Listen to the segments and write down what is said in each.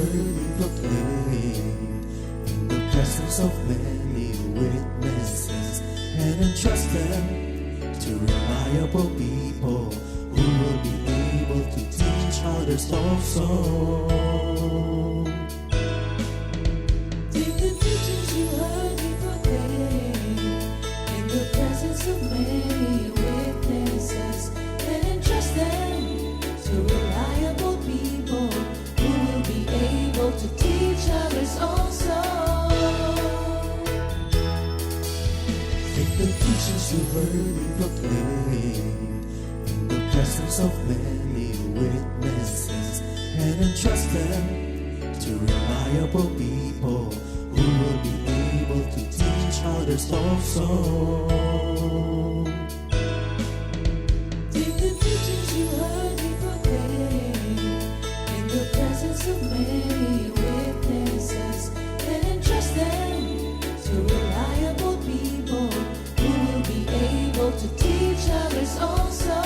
worthy proclaim in the presence of many witnesses, and entrust them to reliable people who will be able to teach others also. Take the teachings you heard me proclaim in the presence of many witnesses, and entrust them to reliable people who will be able to teach others also. Take the teachings you heard me proclaim in the presence of many witnesses, and entrust them to reliable people who will be able to teach others also. Take the teachings you heard me proclaim in the presence of many witnesses, and entrust them to reliable people who will be able to teach others also.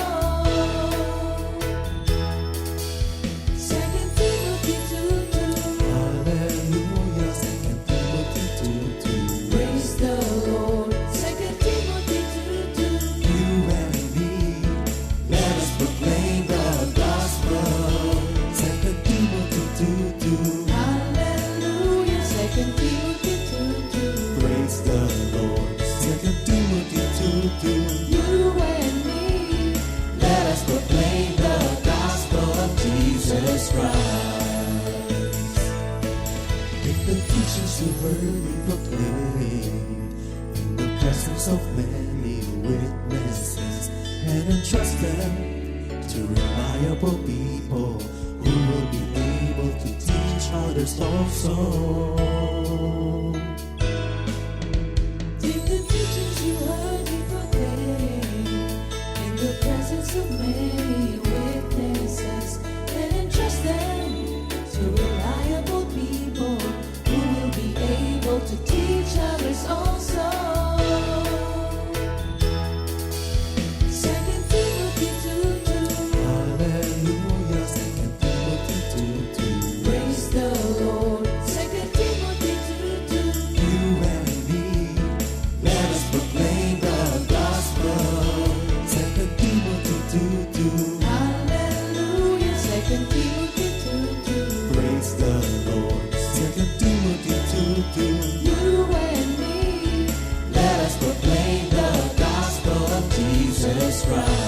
2 Timothy 2:2. Hallelujah, 2 Timothy 2:2. Praise the Lord. 2 Timothy 2:2. You and me, let us proclaim the gospel. 2 Timothy 2:2. Hallelujah. 2 Timothy 2:2. Praise the Lord. 2 Timothy 2:2. You and me, Let us proclaim the gospel of Jesus Christ. Take the teachings you heard me proclaim in the presence of many witnesses, and entrust them to reliable people who will be able to teach others also. take the teachings you heard me proclaim in the presence of many witnesses, and entrust them to reliable people who will be able to teach others also. 2 Timothy 2:2. Hallelujah, 2 Timothy 2:2. Praise the Lord. 2 Timothy 2:2. You and me, let us proclaim the gospel. 2 Timothy 2:2. Hallelujah. 2 Timothy 2:2. Praise the Lord. 2 Timothy 2:2. You and me, Let us proclaim the gospel of Jesus Christ.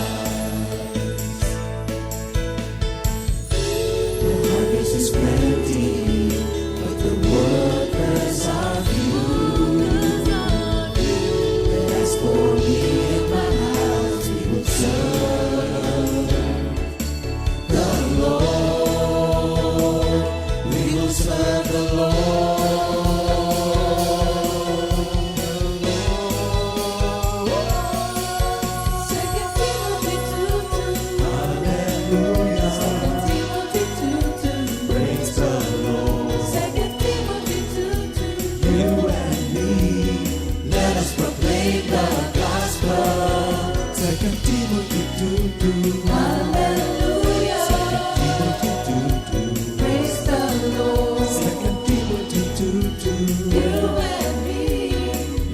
The harvest is plenty, but the workers are few. But as for me and my house, we will serve the Lord. We will serve the Lord. 2 Timothy 2:2. Hallelujah. 2 Timothy 2:2. Praise the Lord. 2 Timothy 2:2. You and me, let us proclaim the gospel. 2 Timothy 2:2. Hallelujah. 2 Timothy 2:2. Praise the Lord. 2 Timothy 2:2. You and me,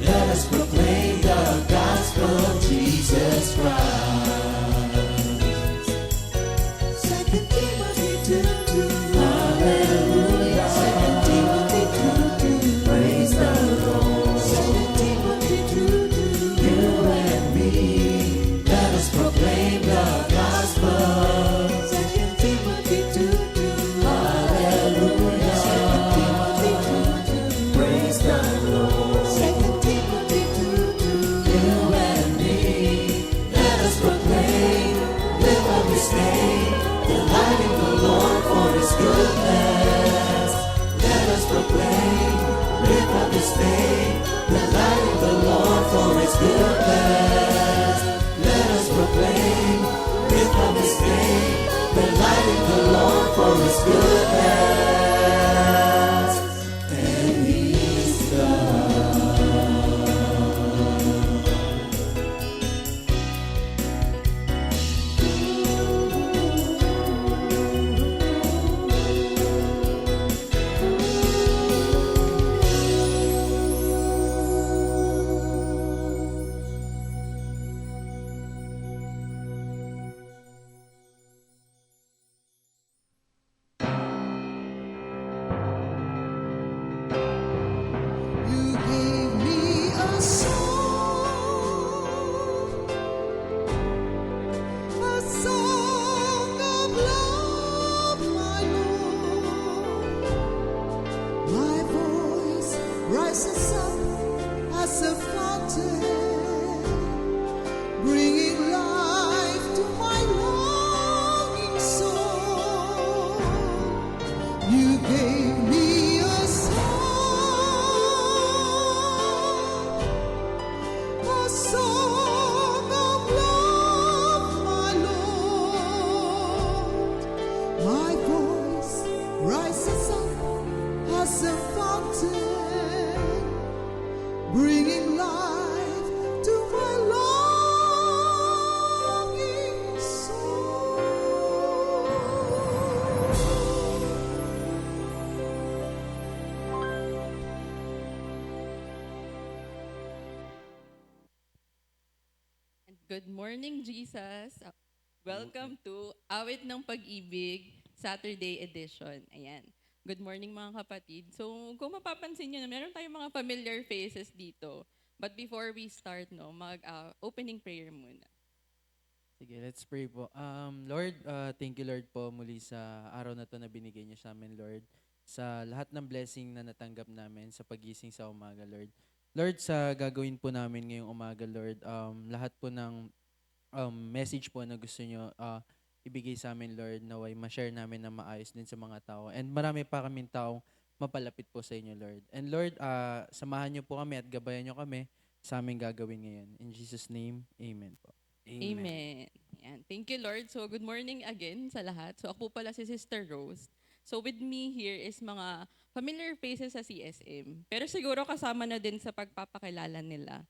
Let us proclaim the gospel of Jesus Christ. 2 Timothy 2:2. Hallelujah. 2 Timothy 2:2. Praise the Lord. 2 Timothy 2:2. You and me, let us proclaim the gospel. 2 Timothy 2:2. Hallelujah. 2 Timothy 2:2. Praise the Lord. 2 Timothy 2:2. You and me, let us proclaim, live up His name, delighting the Lord for His goodness. Let us proclaim, live up His name, delighting the Lord for His goodness. Let us proclaim, live up His name, delighting the Lord for His goodness. And He's God. Good morning, Jesus. Welcome to Awit ng Pag-ibig, Saturday edition. Ayan. Good morning mga kapatid. So, kung mapapansin nyo na meron tayong mga familiar faces dito. But before we start, no, opening prayer muna. Sige, let's pray po. Lord, thank you Lord po muli sa araw na to na binigay niyo sa amin, Lord. Sa lahat ng blessing na natanggap namin sa pagising sa umaga, Lord. Lord, sa gagawin po namin ngayong umaga, Lord, lahat po ng message po na gusto niyo ibigay sa amin, Lord, naway ma-share namin na maayos din sa mga tao. And marami pa kaming taong mapalapit po sa inyo, Lord. And Lord, samahan niyo po kami at gabayan niyo kami sa aming gagawin ngayon. In Jesus' name, amen po. Amen. Ayan. Thank you, Lord. So, good morning again sa lahat. So, ako po pala si Sister Rose. So, with me here is mga familiar faces sa CSM. Pero siguro kasama na din sa pagpapakilala nila.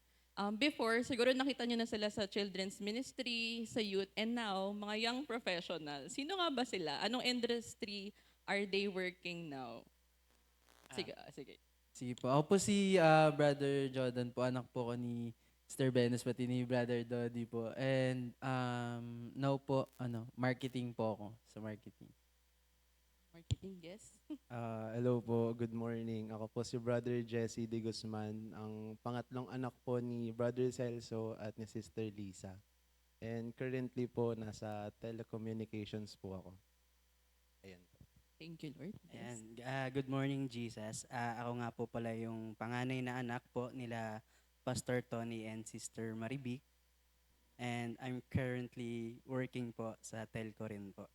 Before, siguro nakita nyo na sila sa children's ministry, sa youth, and now, mga young professionals. Sino nga ba sila? Anong industry are they working now? Sige, sige. Sige po. Ako po si Brother Jordan po. Anak po ko ni Sister Venus, pati ni Brother Dodi po. And now po, marketing po ako sa marketing. Marketing, yes. Hello po, good morning. Ako po si Brother Jesse De Guzman, ang pangatlong anak po ni Brother Celso at ni Sister Lisa. And currently po, nasa telecommunications po ako. Ayan po. Thank you, Lord. Yes. Ayan. Good morning, Jesus. Ako nga po pala yung panganay na anak po nila Pastor Tony and Sister Maribic. And I'm currently working po sa telco rin po.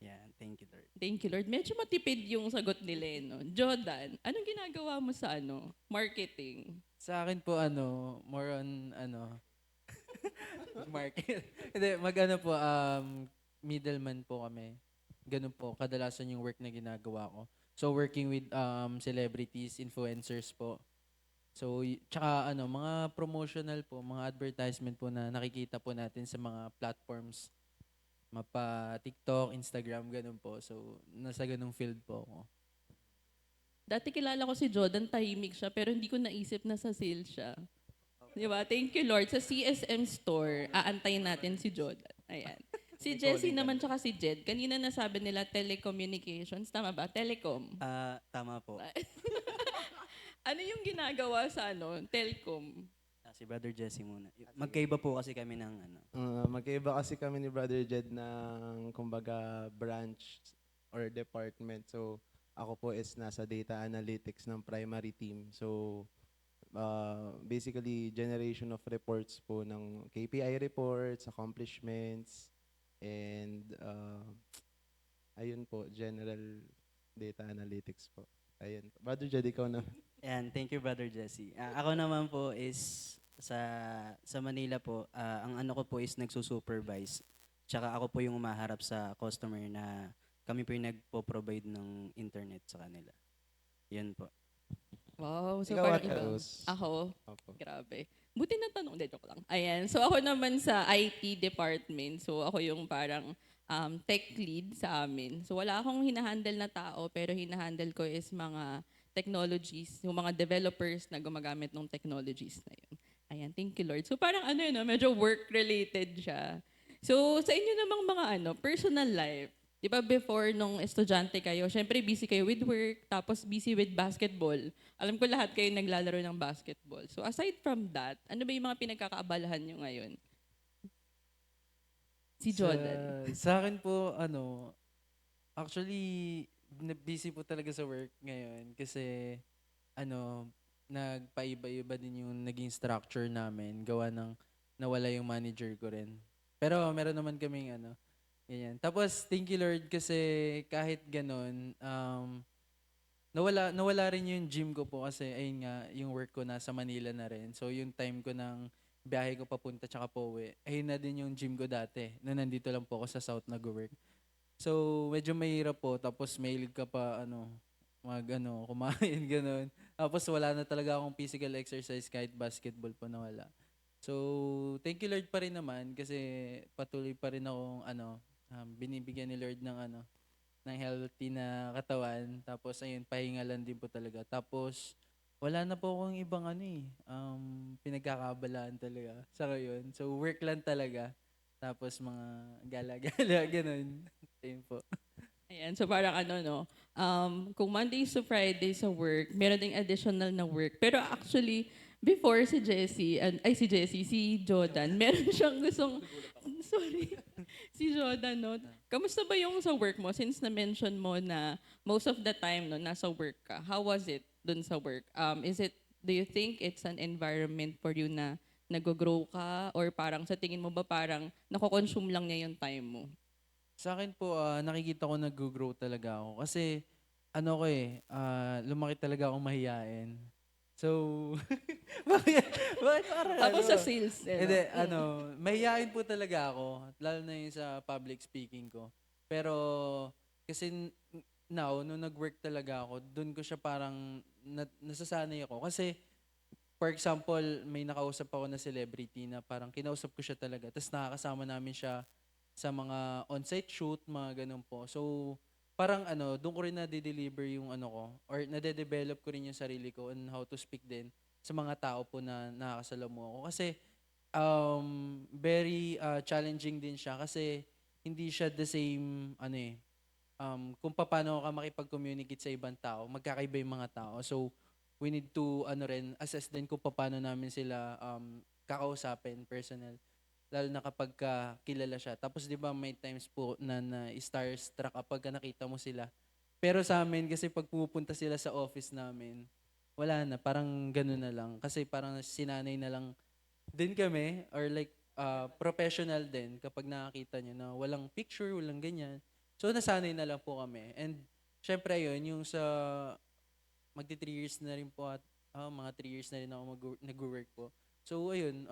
Yan, thank you, Lord. Thank you, Lord. Medyo matipid yung sagot nila, no? Jordan, anong ginagawa mo sa marketing? Sa akin po, more on, market. Hindi, po, middleman po kami. Ganun po, kadalasan yung work na ginagawa ko. So, working with celebrities, influencers po. So, tsaka mga promotional po, mga advertisement po na nakikita po natin sa mga platforms. Mapa TikTok, Instagram, ganun po. So, nasa ganung field po ako. Dati kilala ko si Jordan, tahimik siya, pero hindi ko naisip na sa sales siya. Di ba? Thank you, Lord. Sa CSM store, aantayin natin si Jordan. Ayan. Si Jessie naman tsaka si Jed. Kanina nasabi nila telecommunications. Tama ba? Telecom. Tama po. Ano yung ginagawa sa telcom? Si Brother Jesse muna. Magkaiba po kasi kami ng Magkaiba kasi kami ni Brother Jed ng, kumbaga, branch or department. So, ako po is nasa data analytics ng primary team. So, basically, generation of reports po ng KPI reports, accomplishments, and ayun po, general data analytics po. Ayun. Brother Jed, ikaw na. Ayan, thank you, Brother Jesse. Ako naman po is sa Manila po, ang ano ko po is nagsusupervise. Tsaka ako po yung umaharap sa customer na kami po yung nagpo-provide ng internet sa kanila. Yan po. Wow, so Ikaw, parang Ate iba. Rose. Ako? Opo. Grabe. Buti na tanong. Hindi, joke lang. Ayan. So ako naman sa IT department. So ako yung parang tech lead sa amin. So wala akong hinahandle na tao, pero hinahandle ko is mga technologies, yung mga developers na gumagamit ng technologies na yun. Ayan, thank you, Lord. So parang medyo work-related siya. So sa inyo namang mga personal life, di ba before nung estudyante kayo, syempre busy kayo with work, tapos busy with basketball. Alam ko lahat kayo naglalaro ng basketball. So aside from that, ano ba yung mga pinagkakaabalahan nyo ngayon? Si Jordan. Sa akin po, actually, busy po talaga sa work ngayon kasi, nagpaiba-iba din yung naging structure namin. Gawa ng nawala yung manager ko rin. Pero meron naman kaming ganyan. Tapos, thank you Lord kasi kahit ganun, nawala rin yung gym ko po kasi ayun nga, yung work ko nasa Manila na rin. So, yung time ko ng biyahe ko papunta tsaka pauwi, ayun na din yung gym ko dati. Na nandito lang po ako sa South nag-work. So, medyo mahirap po. Tapos, mahilig ka pa, kumain, ganun. Tapos, wala na talaga akong physical exercise kahit basketball po na wala. So, thank you Lord pa rin naman kasi patuloy pa rin akong, binibigyan ni Lord ng healthy na katawan. Tapos, ayun, pahinga lang din po talaga. Tapos, Wala na po akong ibang pinagkakabalaan talaga sa ngayon. So, work lang talaga. Tapos mga gala-gala, ganun. Ayun po. Ayan, so parang ano, no, kung Mondays to Friday sa work, meron ding additional na work. Pero actually, before si Jessie, si Jessie, si Jordan, meron siyang gustong, sorry, si Jordan, no, kamusta ba yung sa work mo? Since na-mention mo na most of the time, no, nasa work ka, how was it dun sa work? Do you think it's an environment for you na nag-grow ka? Or parang sa tingin mo ba parang nako-consume lang niya yung time mo? Sa akin po, nakikita ko nag-grow talaga ako. Kasi, lumaki talaga akong mahiyain. So, bakit, bakit parang Tapos sa sales, Hindi, eh, no? mahiyain po talaga ako. Lalo na yung sa public speaking ko. Pero, kasi now, nung nag-work talaga ako, dun ko siya parang nasasanay ako. Kasi, for example, may nakausap ako na celebrity na parang kinausap ko siya talaga. Tapos nakakasama namin siya sa mga on-site shoot, mga ganun po. So, parang doon ko rin na-deliver yung ko, or nade-develop ko rin yung sarili ko on how to speak din sa mga tao po na nakakasalamu ako. Kasi, very challenging din siya kasi hindi siya the same, kung paano ka makipag-communicate sa ibang tao, magkakaiba yung mga tao. So, we need to, assess din kung paano namin sila kakausapin, personal. Lalo na kapag kilala siya. Tapos, di ba, may times po na starstruck kapag nakita mo sila. Pero sa amin, kasi pag pumupunta sila sa office namin, wala na, parang gano'n na lang. Kasi parang sinanay na lang din kami, or like, professional din kapag nakakita nyo na walang picture, walang ganyan. So, nasanay na lang po kami. And, syempre yun, yung sa magti 3 years na rin po at mga 3 years na rin ako nag-work po. So, ayun.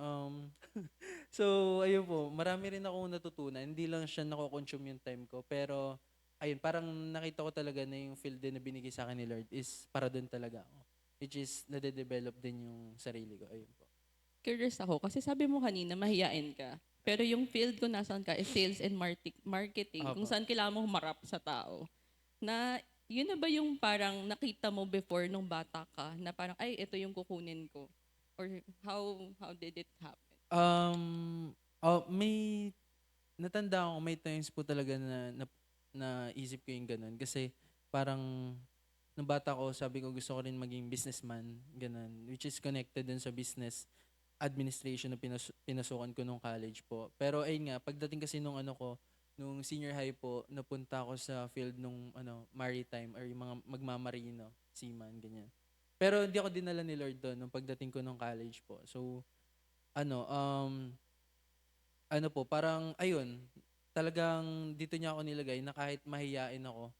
So, ayun po. Marami rin akong natutunan. Hindi lang siya nako-consume yung time ko. Pero, ayun, parang nakita ko talaga na yung field din na binigay sa akin ni Lord is para doon talaga ako. Which is, nade-develop din yung sarili ko. Ayun po. Curious ako kasi sabi mo kanina mahiyain ka. Pero yung field ko nasan ka is sales and marketing kung Opo. saan kailangan mo humarap sa tao. Na yun na ba yung parang nakita mo before nung bata ka na parang ay ito yung kukunin ko? Or how did it happen? May natanda ko, may times po talaga na isip ko yung ganun. Kasi parang nung bata ko, sabi ko gusto ko rin maging businessman, ganun. Which is connected dun sa business administration na pinasukan ko nung college po. Pero ayun nga, pagdating kasi nung senior high po, napunta ako sa field nung maritime, or yung mga magmamarino, seaman, ganyan. Pero hindi ako dinala ni Lord doon nung pagdating ko nung college po. So, ano, um, po, parang ayun, talagang dito niya ako nilagay na kahit mahiyain ako,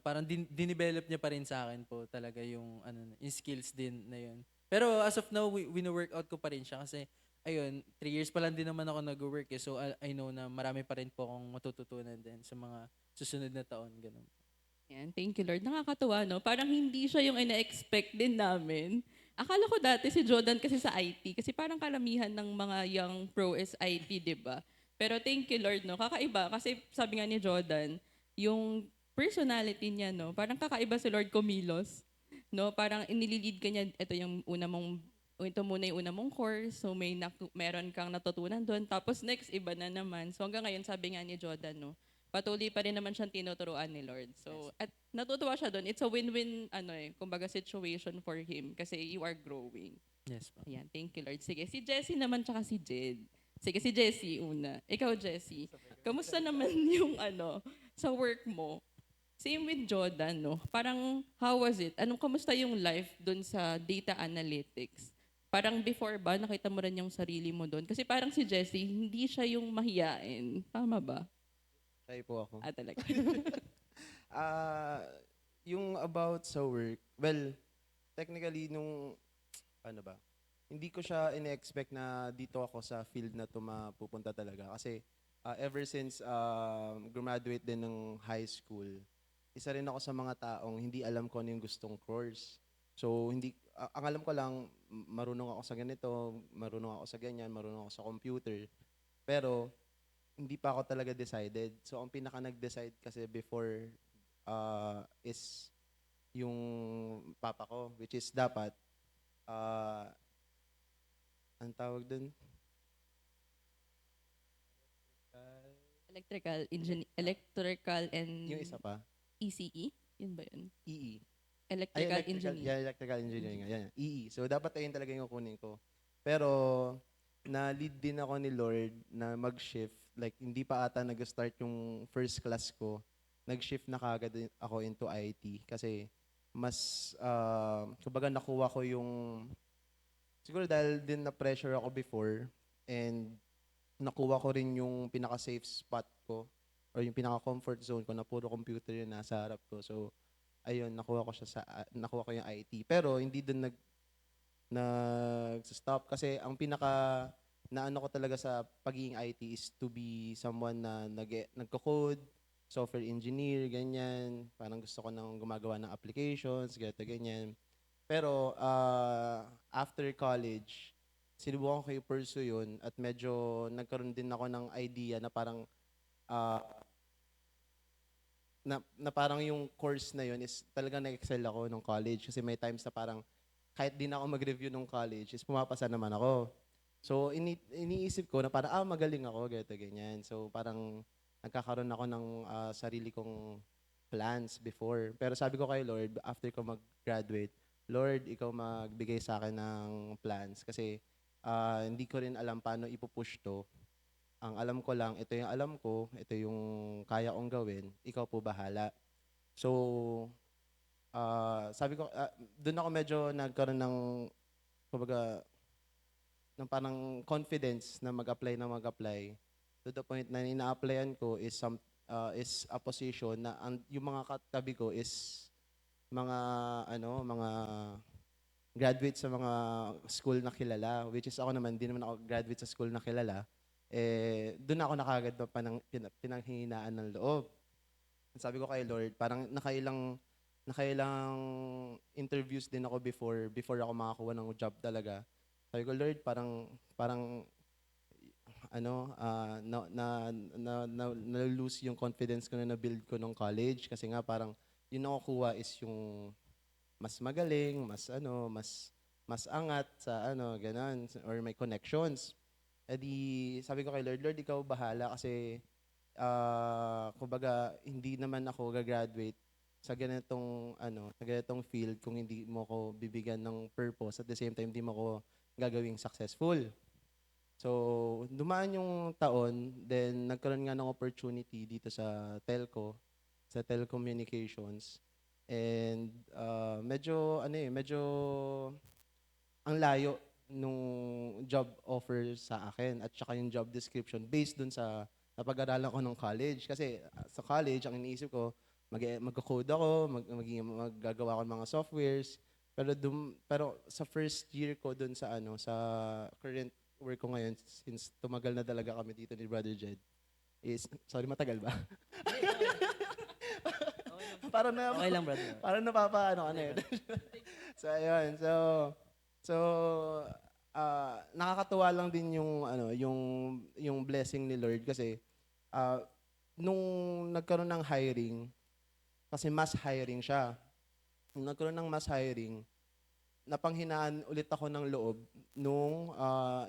parang dinevelop niya pa rin sa akin po talaga yung yung skills din na yun. Pero as of now, wino-workout ko pa rin siya kasi ayun, 3 years pa lang din naman ako nag-work eh. So I know na marami pa rin po akong matututunan din sa mga susunod na taon, ganun. Yan, thank you Lord. Nakakatuwa no? Parang hindi siya yung ina-expect din namin. Akala ko dati si Jordan kasi sa IT kasi parang kalamihan ng mga young pro is IT, 'di ba? Pero thank you Lord no. Kakaiba kasi sabi nga ni Jordan, yung personality niya no, parang kakaiba si Lord Kumilos. No, parang inililid ka niya, ito muna yung una mong course, so meron kang natutunan doon. Tapos next, iba na naman. So hanggang ngayon, sabi nga ni Jordan, no, patuloy pa rin naman siyang tinuturuan ni Lord. So, at natutuwa siya doon. It's a win-win, kumbaga situation for him kasi you are growing. Yes po. Ayan, thank you Lord. Sige, si Jessie naman tsaka si Jed. Sige, si Jessie una. Ikaw, Jessie. Kamusta naman yung sa work mo? Same with Jordan, no? Parang, how was it? Kamusta yung life doon sa data analytics? Parang before ba, nakita mo rin yung sarili mo doon? Kasi parang si Jessie, hindi siya yung mahiyain. Tama ba? Try po ako. Talaga. Ah, yung about sa work, well, technically nung ba? Hindi ko siya ine-expect na dito ako sa field na to mapupunta talaga kasi ever since graduate din ng high school, isa rin ako sa mga taong hindi alam ko ano yung gustong course. So hindi ang alam ko lang marunong ako sa ganito, marunong ako sa ganyan, marunong ako sa computer. Pero hindi pa ako talaga decided. So, ang pinaka nag-decide kasi before is yung papa ko, which is dapat, ah, ang tawag dun? Electrical and Yung isa pa, ECE? Yun ba yun? EE. Ay, Electrical engineering. Yeah, electrical engineering. Yan, EE. So, dapat ayun talaga yung kunin ko. Pero, na-lead din ako ni Lord na mag-shift. Like, hindi pa ata nag-start yung first class ko. Nag-shift na kagad ako into IT. Kasi, mas, kumbaga nakuha ko yung, siguro dahil din na-pressure ako before, and nakuha ko rin yung pinaka-safe spot ko, or yung pinaka-comfort zone ko na puro computer yung nasa harap ko. So, ayun, nakuha ko yung IT. Pero hindi doon nag-stop kasi ang pinaka naano ko talaga sa pagiging IT is to be someone na nagko-code, software engineer, ganyan. Parang gusto ko nang gumagawa ng applications, ganyan. Pero after college, sinubukan ko i-pursue yun at medyo nagkaroon din ako ng idea na parang ah, na parang yung course na yun is talagang na-excel ako nung college kasi may times na parang kahit di na ako mag-review nung college is pumapasa naman ako. So iniisip ko na parang magaling ako, ganyan. So parang nagkakaroon ako ng sarili kong plans before. Pero sabi ko kay Lord, after ko mag-graduate, Lord, ikaw magbigay sa akin ng plans kasi hindi ko rin alam paano ipupush to. Ang alam ko lang, ito yung alam ko, ito yung kaya kong gawin, ikaw po bahala. So, sabi ko, doon ako medyo nagkaroon ng, kumbaga, ng parang confidence na mag-apply. To the point na ina-applyan ko is a position na yung mga katabi ko is mga graduate sa mga school na kilala, which is ako naman, di naman ako graduate sa school na kilala. Doon ako nakagad pinanghihinaan ng loob. Sabi ko kay Lord, parang nakailang interviews din ako before ako makakuha ng job talaga. Sabi ko, Lord, parang na-lose yung confidence ko na na-build ko nung college kasi nga parang yung nakukuha is yung mas magaling, mas angat sa ganun, or may connections. Sabi ko kay Lord, ikaw bahala kasi kumbaga hindi naman ako gagraduate sa ganitong field kung hindi mo ko bibigyan ng purpose at the same time hindi mo ko gagawing successful. So, dumaan yung taon, then nagkaroon nga ng opportunity dito sa telecommunications. And medyo ang layo nung job offer sa akin at saka yung job description based dun sa napag-aralan ko nung college. Kasi sa college, ang iniisip ko, mag-code ako, maggagawa ako ng mga softwares. Pero sa first year ko dun sa sa current work ko ngayon, since tumagal na talaga kami dito ni Brother Jed, is, sorry, matagal ba? Parang Okay lang, brother. parang napapaano ka na yun. So, ayun. So, nakakatuwa lang din yung blessing ni Lord kasi nung nagkaroon ng hiring, kasi mass hiring siya. Nung nagkaroon ng mass hiring, napanghinaan ulit ako ng loob nung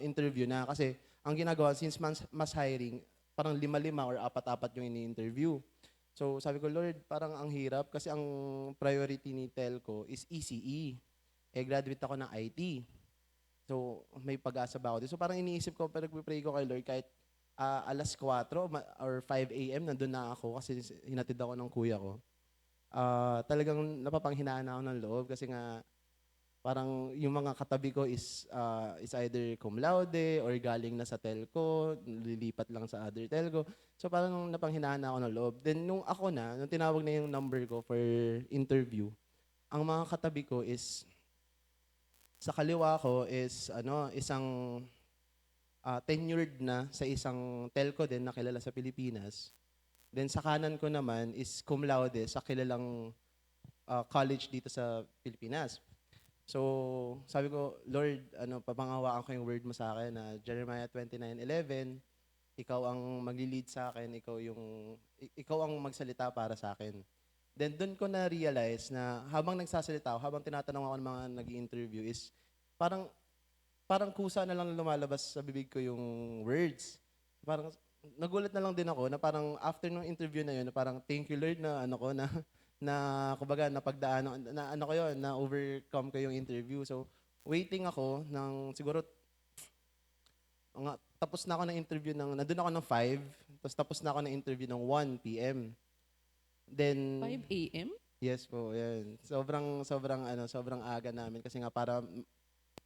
interview na. Kasi ang ginagawa, since mass hiring, parang 5-5 or 4-4 yung ini-interview. So sabi ko, Lord, parang ang hirap kasi ang priority ni telco is ECE. Graduate ako ng IT. So may pag-asa ba ako dito? So parang iniisip ko, pero nagpipray ko kay Lord, kahit alas 4 or 5 a.m. nandun na ako kasi hinatid ako ng kuya ko. Talagang napapanghinaan ako ng loob kasi nga parang yung mga katabi ko is either cum laude or galing na sa telco, lilipat lang sa other telco. So parang napanghinaan na ako ng loob. Then nung tinawag na yung number ko for interview, ang mga katabi ko is, sa kaliwa ko is isang tenured na sa isang telco din na kilala sa Pilipinas. Then sa kanan ko naman is cum laude sa kilalang college dito sa Pilipinas. So, sabi ko, Lord, papangawaan ko yung word mo sa akin na Jeremiah 29:11, ikaw ang magli-lead sa akin, ikaw ang magsalita para sa akin. Then doon ko na-realize na habang nagsasalita ako, habang tinatanong ako ng mga nag-interview is parang parang kusa na lang lumalabas sa bibig ko yung words. Parang nagulat na lang din ako na parang after ng interview na yun, na parang thank you Lord na ano ko na na kumbaga napagdaan na ano ko yun, na overcome ko yung interview. So waiting ako ng siguro tapos na ako ng interview nandun ako ng 5, tapos na ako ng interview ng 1 p.m. Then 5 a.m.? yes po, yan. Sobrang aga namin kasi nga para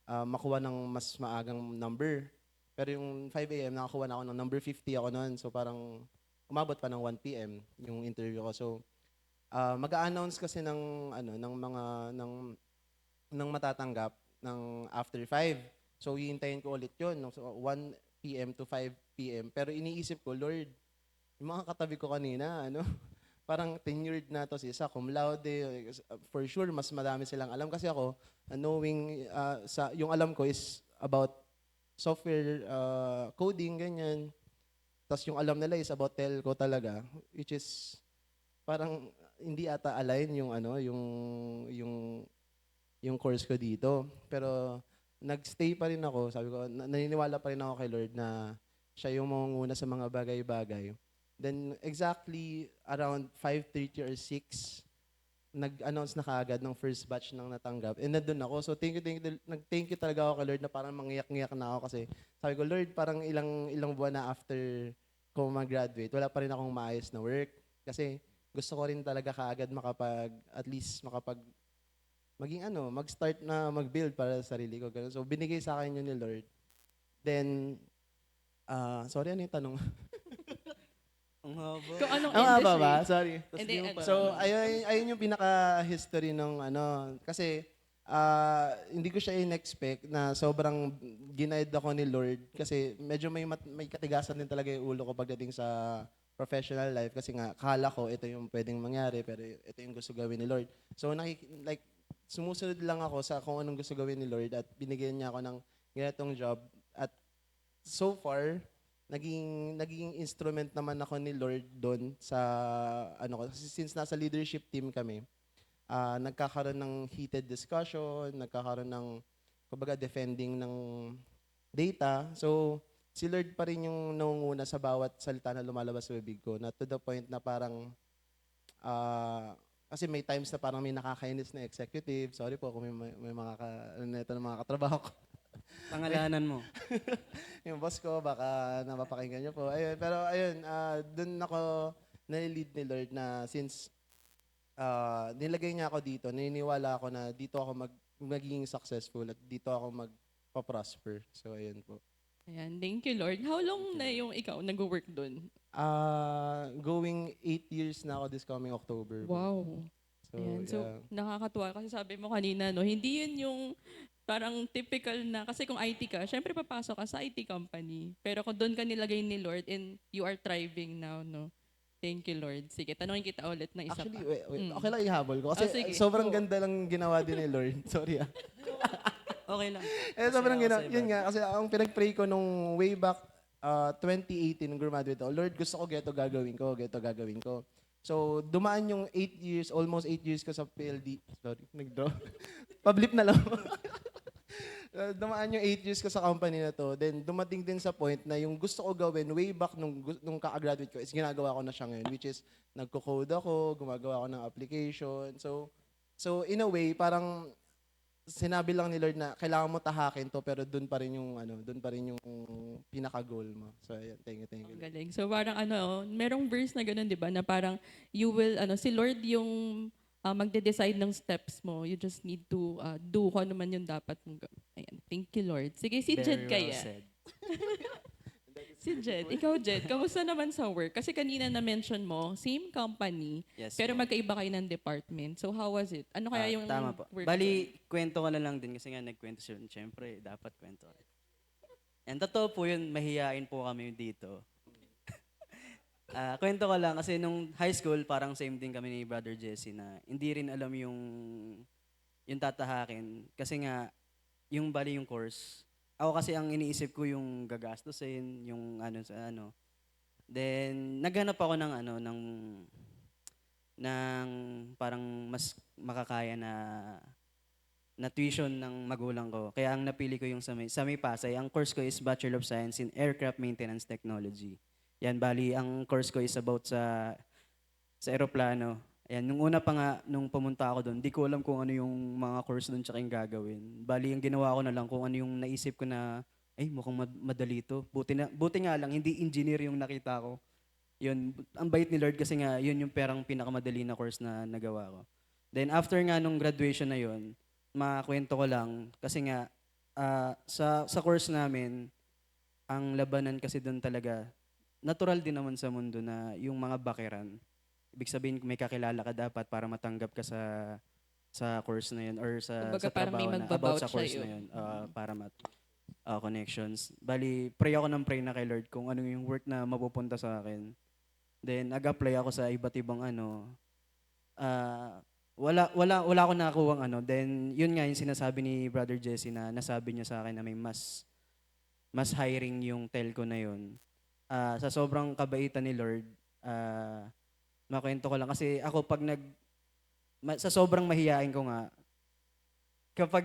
makuha ng mas maagang number. Pero yung 5 a.m. nakakuha na ako ng number 50 ako noon. So parang umabot pa ng 1 p.m. yung interview ko. So mag-a-announce kasi ng matatanggap ng after 5. So hihintayin ko ulit 'yon, no? So 1 p.m. to 5 p.m. Pero iniisip ko, Lord, yung mga katabi ko kanina, parang tenured na to si isa, cum laude, for sure mas madami silang alam kasi ako knowing yung alam ko is about software coding ganyan. Tapos yung alam nila is about telco talaga, which is parang hindi ata align yung course ko dito. Pero nagstay pa rin ako, sabi ko, naniniwala pa rin ako kay Lord na siya yung mangunguna sa mga bagay-bagay. Then exactly around 5:30 or 6, nag-announce na kaagad ng first batch ng natanggap. And nandun ako. So thank you talaga ako kay Lord na parang mangyak-ngyak na ako kasi sabi ko, Lord, parang ilang buwan na after ko mag-graduate, wala pa rin akong maayos na work. Kasi gusto ko rin talaga kaagad at least mag-start na mag-build para sa sarili ko. Ganun. So binigay sa akin yun ni Lord. Then, sorry, ano yung tanong? Ang haba. Kung anong Ang haba industry? ba? Sorry. Hindi, So, ayun yung pinaka-history ng kasi hindi ko siya in-expect na sobrang ginaid ako ni Lord kasi medyo may katigasan din talaga yung ulo ko pagdating sa professional life kasi nga kala ko ito yung pwedeng mangyari pero ito yung gusto gawin ni Lord. So, sumusunod lang ako sa kung anong gusto gawin ni Lord at binigyan niya ako ng ganitong job at so far, naging instrument naman ako ni Lord doon sa kasi since nasa leadership team kami, nagkakaroon ng heated discussion, nagkakaroon ng kumbaga defending ng data. So si Lord pa rin yung nangunguna sa bawat salita na lumalabas sa bibig ko, na to the point na parang kasi may times na parang may nakakainis na executive. Sorry po kung may mga katrabaho ko. Pangalanan mo. Yung boss ko, baka napapakinggan niyo po. Ayun, pero ayun, dun ako nalilid ni Lord na since nilagay niya ako dito, naniniwala ako na dito ako magiging successful at dito ako magpa-prosper. So, ayun po. Ayan, thank you Lord. How long na yung ikaw nag-work doon? Going 8 years na ako this coming October. po. Wow. So, Ayan, so yeah. nakakatuwa kasi sabi mo kanina, no, hindi yun yung parang typical na, kasi kung IT ka, syempre papasok ka sa IT company. Pero kung doon ka nilagay ni Lord and you are thriving now, no? Thank you, Lord. Sige, tanongin kita ulit ng isa Actually, pa. wait, okay lang ihabol ko. Kasi sige. sobrang Go. ganda lang ginawa din ni Lord. Sorry Okay lang. sobrang Masaya ako sa yun iba. nga, kasi ang pinag-pray ko nung way back 2018, nung graduate ako, Lord, gusto ko geto gagawin ko. So, dumaan yung 8 years, almost 8 years ko sa PLD. Sorry, nag-draw. Pablip na lang. Dumaan yung 8 years ko sa company na to. Then, dumating din sa point na yung gusto ko gawin way back nung kaka-graduate ko is ginagawa ko na siya ngayon, which is nagko-code ako, gumagawa ako ng application. So in a way, parang sinabi lang ni Lord na kailangan mo tahakin to pero doon pa rin yung pinaka-goal mo. So, ayan, thank you. Ang galing. So parang merong verse na gano'n, 'di ba? Na parang you will si Lord yung magde-decide ng steps mo. You just need to do kung ano man yung dapat mong gawin. Ayan. Thank you, Lord. Sige, si Jed Very well kaya. said. Si Jed. Ikaw, Jed, kamusta naman sa work? Kasi kanina na-mention mo, same company, Yes, pero ma'am. magkaiba kayo ng department. So how was it? Ano kaya yung Tama po. work Bali, kwento ko na lang din kasi nga nagkwento siya. Siyempre, dapat kwento. And totoo po yun, mahihain po kami dito. Kwento ko lang kasi nung high school, parang same din kami ni Brother Jesse na hindi rin alam yung tatahakin. Kasi nga, yung bali yung course. Ako kasi ang iniisip ko yung gagastusin, yung ano sa ano. Then, naghanap ako ng ng parang mas makakaya na tuition ng magulang ko. Kaya ang napili ko yung sa may Pasay. Ang course ko is Bachelor of Science in Aircraft Maintenance Technology. Yan, bali, ang course ko is about sa eroplano. Ayan, nung una pa nga, nung pumunta ako doon, di ko alam kung ano yung mga course doon tsaka yung gagawin. Bali, yung ginawa ko na lang kung ano yung naisip ko na, ay, mukhang madali to. Buti nga lang, hindi engineer yung nakita ko. Yun, ang bait ni Lord kasi nga, yun yung perang pinakamadali na course na nagawa ko. Then after nga nung graduation na yun, makwento ko lang, kasi nga, sa course namin, ang labanan kasi doon talaga, natural din naman sa mundo na yung mga bakeran. Ibig sabihin, may kakilala ka dapat para matanggap ka sa course na yun or Kumbaga sa parang may trabaho na about sa magba-vouch course sa'yo. na yun para connections. Bali, pray ako ng pray na kay Lord kung ano yung work na mapupunta sa akin. Then, nag-apply ako sa iba't ibang wala ako nakakuhang Then, yun nga yung sinasabi ni Brother Jesse na nasabi niya sa akin na may mas hiring yung telco na yun. Sa sobrang kabaitan ni Lord, makwento ko lang kasi ako pag sa sobrang mahiyain ko nga, kapag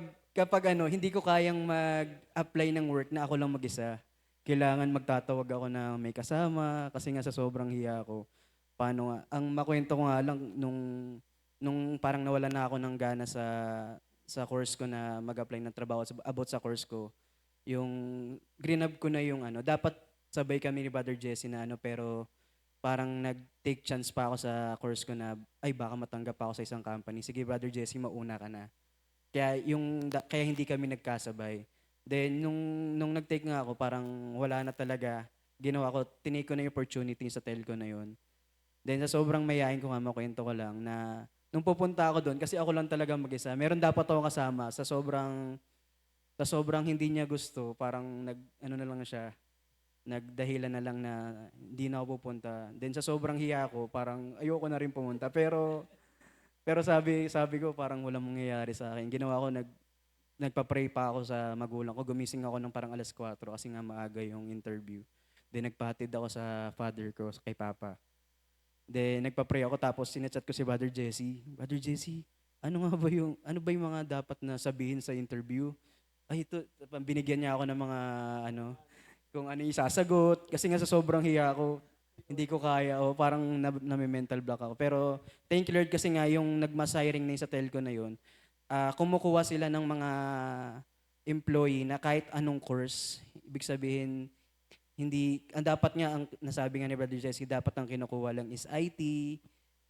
hindi ko kayang mag-apply ng work na ako lang mag-isa, kailangan magtatawag ako na may kasama kasi nga sa sobrang hiya ko. Paano nga, ang makwento ko nga lang nung parang nawala na ako ng gana sa course ko na mag-apply ng trabaho about sa course ko, yung greenup ko na yung dapat sabay kami ni Brother Jesse na pero parang nag-take chance pa ako sa course ko na, ay baka matanggap pa ako sa isang company. Sige Brother Jesse, mauna ka na. Kaya hindi kami nagkasabay. Then nung nag-take nga ako, parang wala na talaga. Ginawa ko, tinake ko na yung opportunity sa telco na yun. Then sa sobrang mayayain ko nga, makwento ko lang na nung pupunta ako doon, kasi ako lang talaga mag-isa, meron dapat ako kasama sa sobrang hindi niya gusto, parang na lang siya, nagdahilan na lang na hindi na ako pupunta. Then sa sobrang hiya ko, parang ayoko na rin pumunta. Pero sabi ko parang walang mangyayari sa akin. Ginawa ko, nagpa-pray pa ako sa magulang ko. Gumising ako ng parang 4:00 kasi nga maaga yung interview. Then nagpahatid ako sa father ko, kay papa. Then nagpa-pray ako tapos sinachat ko si Brother Jesse. Brother Jesse, ano ba yung mga dapat na sabihin sa interview? Ay ito, binigyan niya ako ng mga kung ano yung sasagot. Kasi nga sa sobrang hiya ko, hindi ko kaya o parang nami-mental block ako. Pero thank you Lord kasi nga yung nagmass hiring na yung sa telco na yun, kumukuha sila ng mga employee na kahit anong course. Ibig sabihin, ang dapat nga, ang nasabi nga ni Brother Jesse, dapat ang kinukuha lang is IT,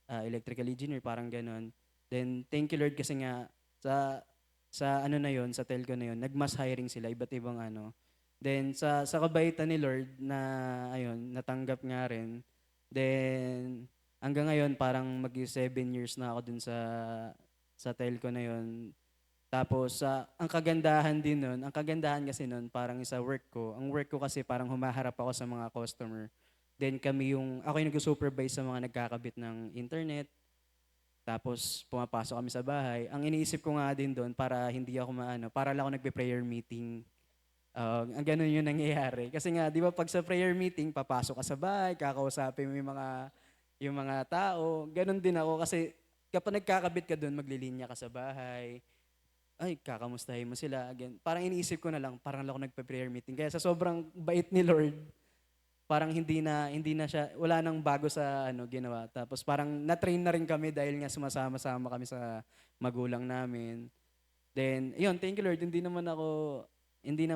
electrical engineer, parang ganon. Then thank you Lord kasi nga sa na yun, sa telco na yun, nagmass hiring sila, iba't ibang Then sa kabaitan ni Lord na ayun, natanggap nga rin. Then hanggang ngayon parang 7 years na ako dun sa telco na yun. Tapos ang kagandahan kasi nun parang sa work ko. Ang work ko kasi parang humaharap ako sa mga customer. Then ako yung nag-supervise sa mga nagkakabit ng internet. Tapos pumapasok kami sa bahay. Ang iniisip ko nga din doon para hindi ako para lang ako nagpe-prayer meeting. Ang ganun yung nangyayari. Kasi nga, di ba pag sa prayer meeting, papasok ka sa bahay, kakausapin mo yung mga tao. Ganun din ako kasi kapag nagkakabit ka doon, maglilinya ka sa bahay. Ay, kakamustahin mo sila. Again, parang iniisip ko na lang, parang lang ako nagpa-prayer meeting. Kaya sa sobrang bait ni Lord, parang hindi na siya, wala nang bago sa ginawa. Tapos parang na-train na rin kami dahil nga sumasama-sama kami sa magulang namin. Then, yun, thank you Lord, hindi na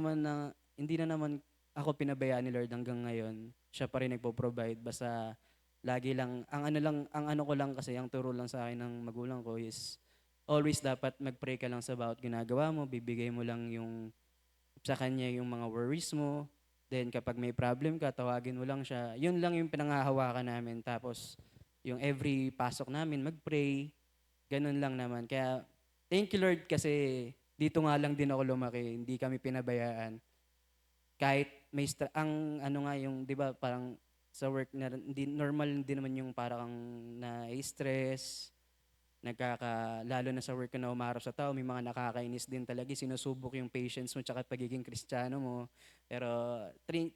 naman ako pinabayaan ni Lord hanggang ngayon. Siya pa rin nagpo-provide. Basta lagi lang, ang ano ko lang kasi, ang turo lang sa akin ng magulang ko is always dapat mag-pray ka lang sa bawat ginagawa mo. Bibigay mo lang sa kanya yung mga worries mo. Then kapag may problem ka, tawagin mo lang siya. Yun lang yung pinangahawakan namin. Tapos yung every pasok namin, mag-pray. Ganun lang naman. Kaya thank you Lord kasi dito nga lang din ako lumaki, hindi kami pinabayaan. Kahit ang nga yung, di ba, parang sa work na, normal din naman yung parang na-stress, lalo na sa work ko na umarap sa tao, may mga nakakainis din talaga, sinusubok yung patience mo tsaka pagiging Kristiyano mo. Pero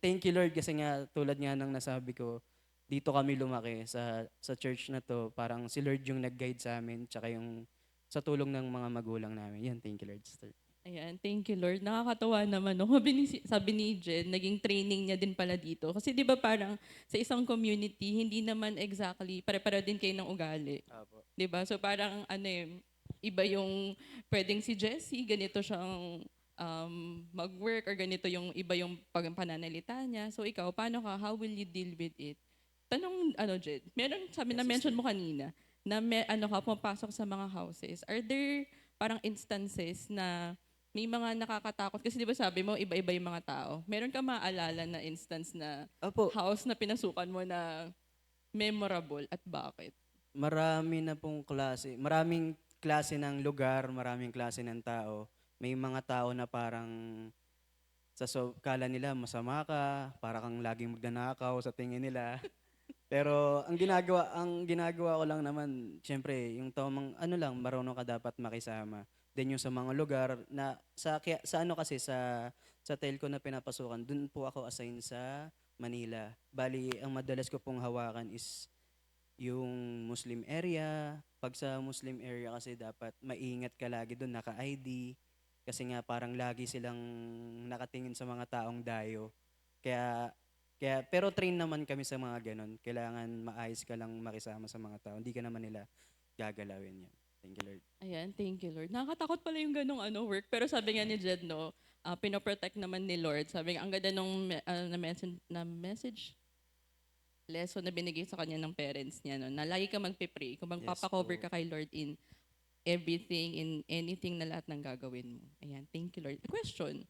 thank you Lord kasi nga tulad nga ng nasabi ko, dito kami lumaki sa church na to. Parang si Lord yung nag-guide sa amin, tsaka yung sa tulong ng mga magulang namin. Yan, thank you Lord, sister. Ayan, thank you Lord. Nakakatawa naman, no? Sabi ni Jen, naging training niya din pala dito. Kasi di ba parang sa isang community, hindi naman exactly, pare-pareho din kayo ng ugali. Apo. Di ba? So parang ano iba yung, pwedeng si Jessie, ganito siyang mag-work or ganito yung iba yung pananalita niya. So ikaw, paano ka? How will you deal with it? Tanong, Jed, meron, sabi na mention mo kanina, na pumapasok sa mga houses. Are there parang instances na may mga nakakatakot? Kasi di ba sabi mo, iba-iba yung mga tao. Meron ka maaalala na instance na Apo, house na pinasukan mo na memorable at bakit? maraming klase ng lugar, maraming klase ng tao. May mga tao na parang kala nila masama ka, para kang laging magnanakaw sa tingin nila. Pero ang ginagawa ko lang naman, syempre, yung tamang marunong ka dapat makisama. Then yung sa mga lugar na sa ano kasi sa telco na pinapasukan, dun po ako assign sa Manila. Bali, ang madalas ko pong hawakan is yung Muslim area. Pag sa Muslim area kasi dapat maingat ka lagi doon, naka-ID. Kasi nga parang lagi silang nakatingin sa mga taong dayo. Pero train naman kami sa mga ganon. Kailangan maayos ka lang makisama sa mga tao. Hindi ka naman nila gagalawin yan. Thank you, Lord. Ayan, thank you, Lord. Nakakatakot pala yung ganong work. Pero sabi nga ni Jed, no, pinoprotect naman ni Lord. Sabi nga, ang ganda nung na message, lesson na binigay sa kanya ng parents niya, no, na lagi ka magpe-pray. Kung magpapakover po. ka kay Lord in everything, in anything na lahat ng gagawin mo. Ayan, thank you, Lord. Question,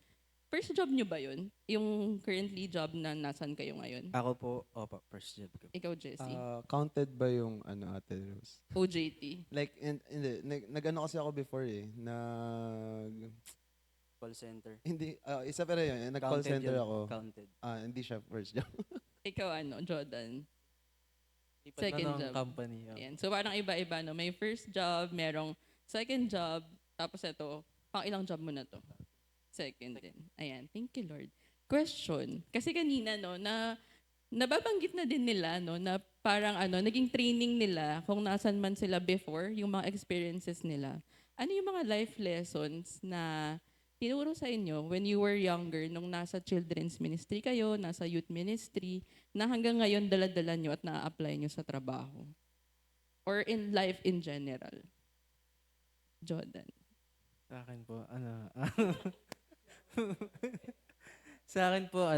first job nyo ba yun? Yung currently job na nasan kayo ngayon? Ako po, first job ko. Ikaw, Jessie? Counted ba yung Ate Rose? OJT? Like, hindi. Nag-ano kasi ako before Call center. Hindi, isa pa rin yun. Nag-call Counted center yun, ako. Counted. Hindi siya first job. Ikaw, Jordan? Lipat Second na ng job. company. Ayan. So parang iba-iba, no? May first job, merong second job, tapos ito, pang ilang job mo na to? Second din. Ayan. Thank you, Lord. Question. Kasi kanina, no, na nababanggit na din nila, no, na parang naging training nila kung nasan man sila before, yung mga experiences nila. Ano yung mga life lessons na tinuro sa inyo when you were younger, nung nasa children's ministry kayo, nasa youth ministry, na hanggang ngayon dala-dala nyo at na-apply nyo sa trabaho? Or in life in general? Jordan. Sa akin po, sa akin po,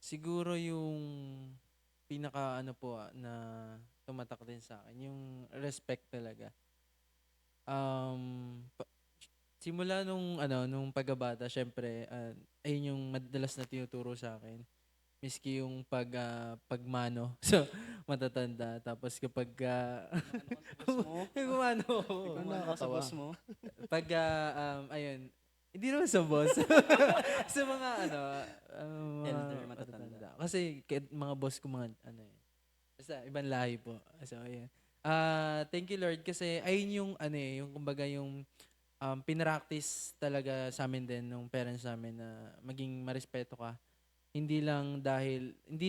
siguro yung pinaka na tumatak din sa akin, yung respect talaga. Simula nung pagkabata, syempre, ayun yung madalas na tinuturo sa akin. Miski yung pagmano sa matatanda. Tapos kapag yung gumano ako. Ikaw na sa boss mo. Pag ayun, hindi naman sa boss. Sa mga Elder, matatanda. Kasi mga boss ko mga basta ibang lahi po. So ayun. Thank you Lord kasi ayun yung yung kumbaga yung pinractice talaga sa amin din ng parents namin na maging marespeto ka. Hindi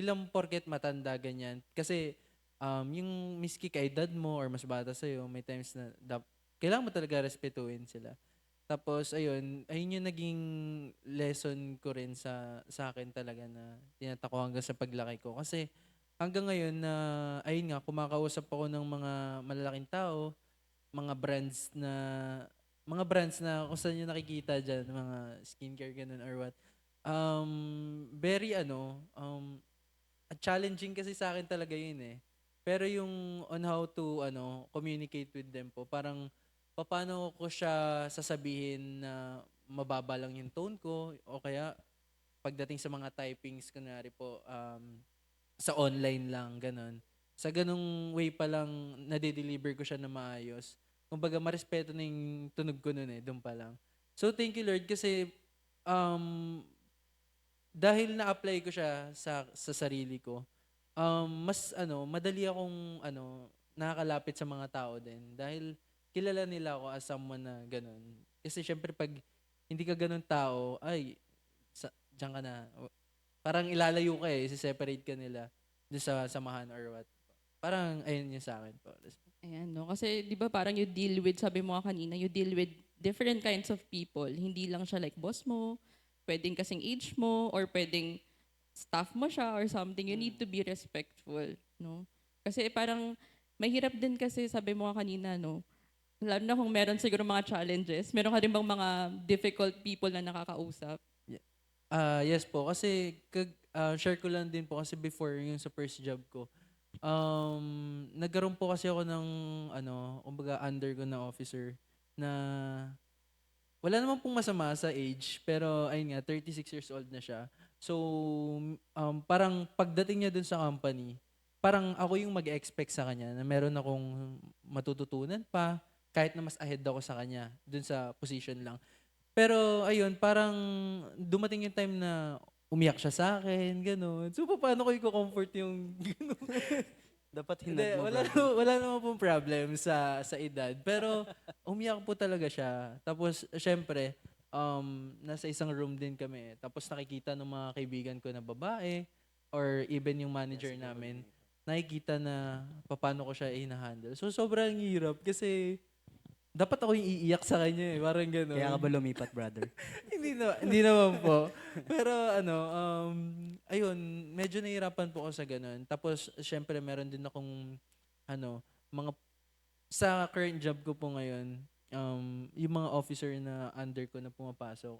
lang porket matanda ganyan. Kasi yung miski ka edad mo or mas bata sa'yo, may times na kailangan mo talaga respetuhin sila. Tapos ayun yung naging lesson ko rin sa akin talaga na tinatako hanggang sa paglaki ko. Kasi hanggang ngayon na ayun nga, kumakausap ako ng mga malalaking tao, mga brands na kung saan nyo nakikita dyan, mga skincare ganun or what. Very challenging kasi sa akin talaga yun eh. Pero yung on how to communicate with them po, parang paano ko siya sasabihin na mababa lang yung tone ko o kaya pagdating sa mga typings kunwari po sa online lang ganun. Sa ganung way pa lang nade-deliver ko siya na maayos. Kumbaga marespeto na yung tunog ko nun eh, doon pa lang. So thank you Lord kasi dahil na-apply ko siya sa sarili ko, mas madali akong nakakalapit sa mga tao din dahil kilala nila ako as someone na ganun. Kasi syempre pag hindi ka ganun tao, diyan ka na. Parang ilalayo ka eh, separate ka nila. doon sa samahan or what. Parang ayun yung sa akin po. Ayan, no? Kasi di ba parang you deal with, sabi mo nga kanina, you deal with different kinds of people. Hindi lang siya like boss mo, pwedeng kasing age mo, or pwedeng staff mo siya or something. You need to be respectful, no? Kasi parang mahirap din kasi, sabi mo nga kanina, no? Lalo na kung meron siguro mga challenges. Meron ka rin bang mga difficult people na nakakausap? Yes po, kasi share ko lang din po kasi before yung sa first job ko. Nagkaroon po kasi ako ng kumbaga under ko na officer na wala naman pong masama sa age, pero ayun nga, 36 years old na siya. So, parang pagdating niya dun sa company, parang ako yung mag-expect sa kanya na meron akong matututunan pa, kahit na mas ahead ako sa kanya dun sa position lang. Pero ayun, parang dumating yung time na umiyak siya sa akin, gano'n. So, paano ko i-comfort yung Dapat Hindi, hinag mo, wala, brother. wala naman pong problem sa edad. Pero umiyak po talaga siya. Tapos, syempre, nasa isang room din kami. Tapos nakikita ng mga kaibigan ko na babae or even yung manager namin, nakikita na paano ko siya i-handle. So, sobrang hirap kasi dapat ako yung iiyak sa kanya eh. Parang gano'n. Kaya ka ba lumipat, brother? Hindi naman po. Pero ayun, medyo nahihirapan po ako sa ganun. Tapos, syempre, meron din akong, mga, sa current job ko po ngayon, yung mga officer na under ko na pumapasok,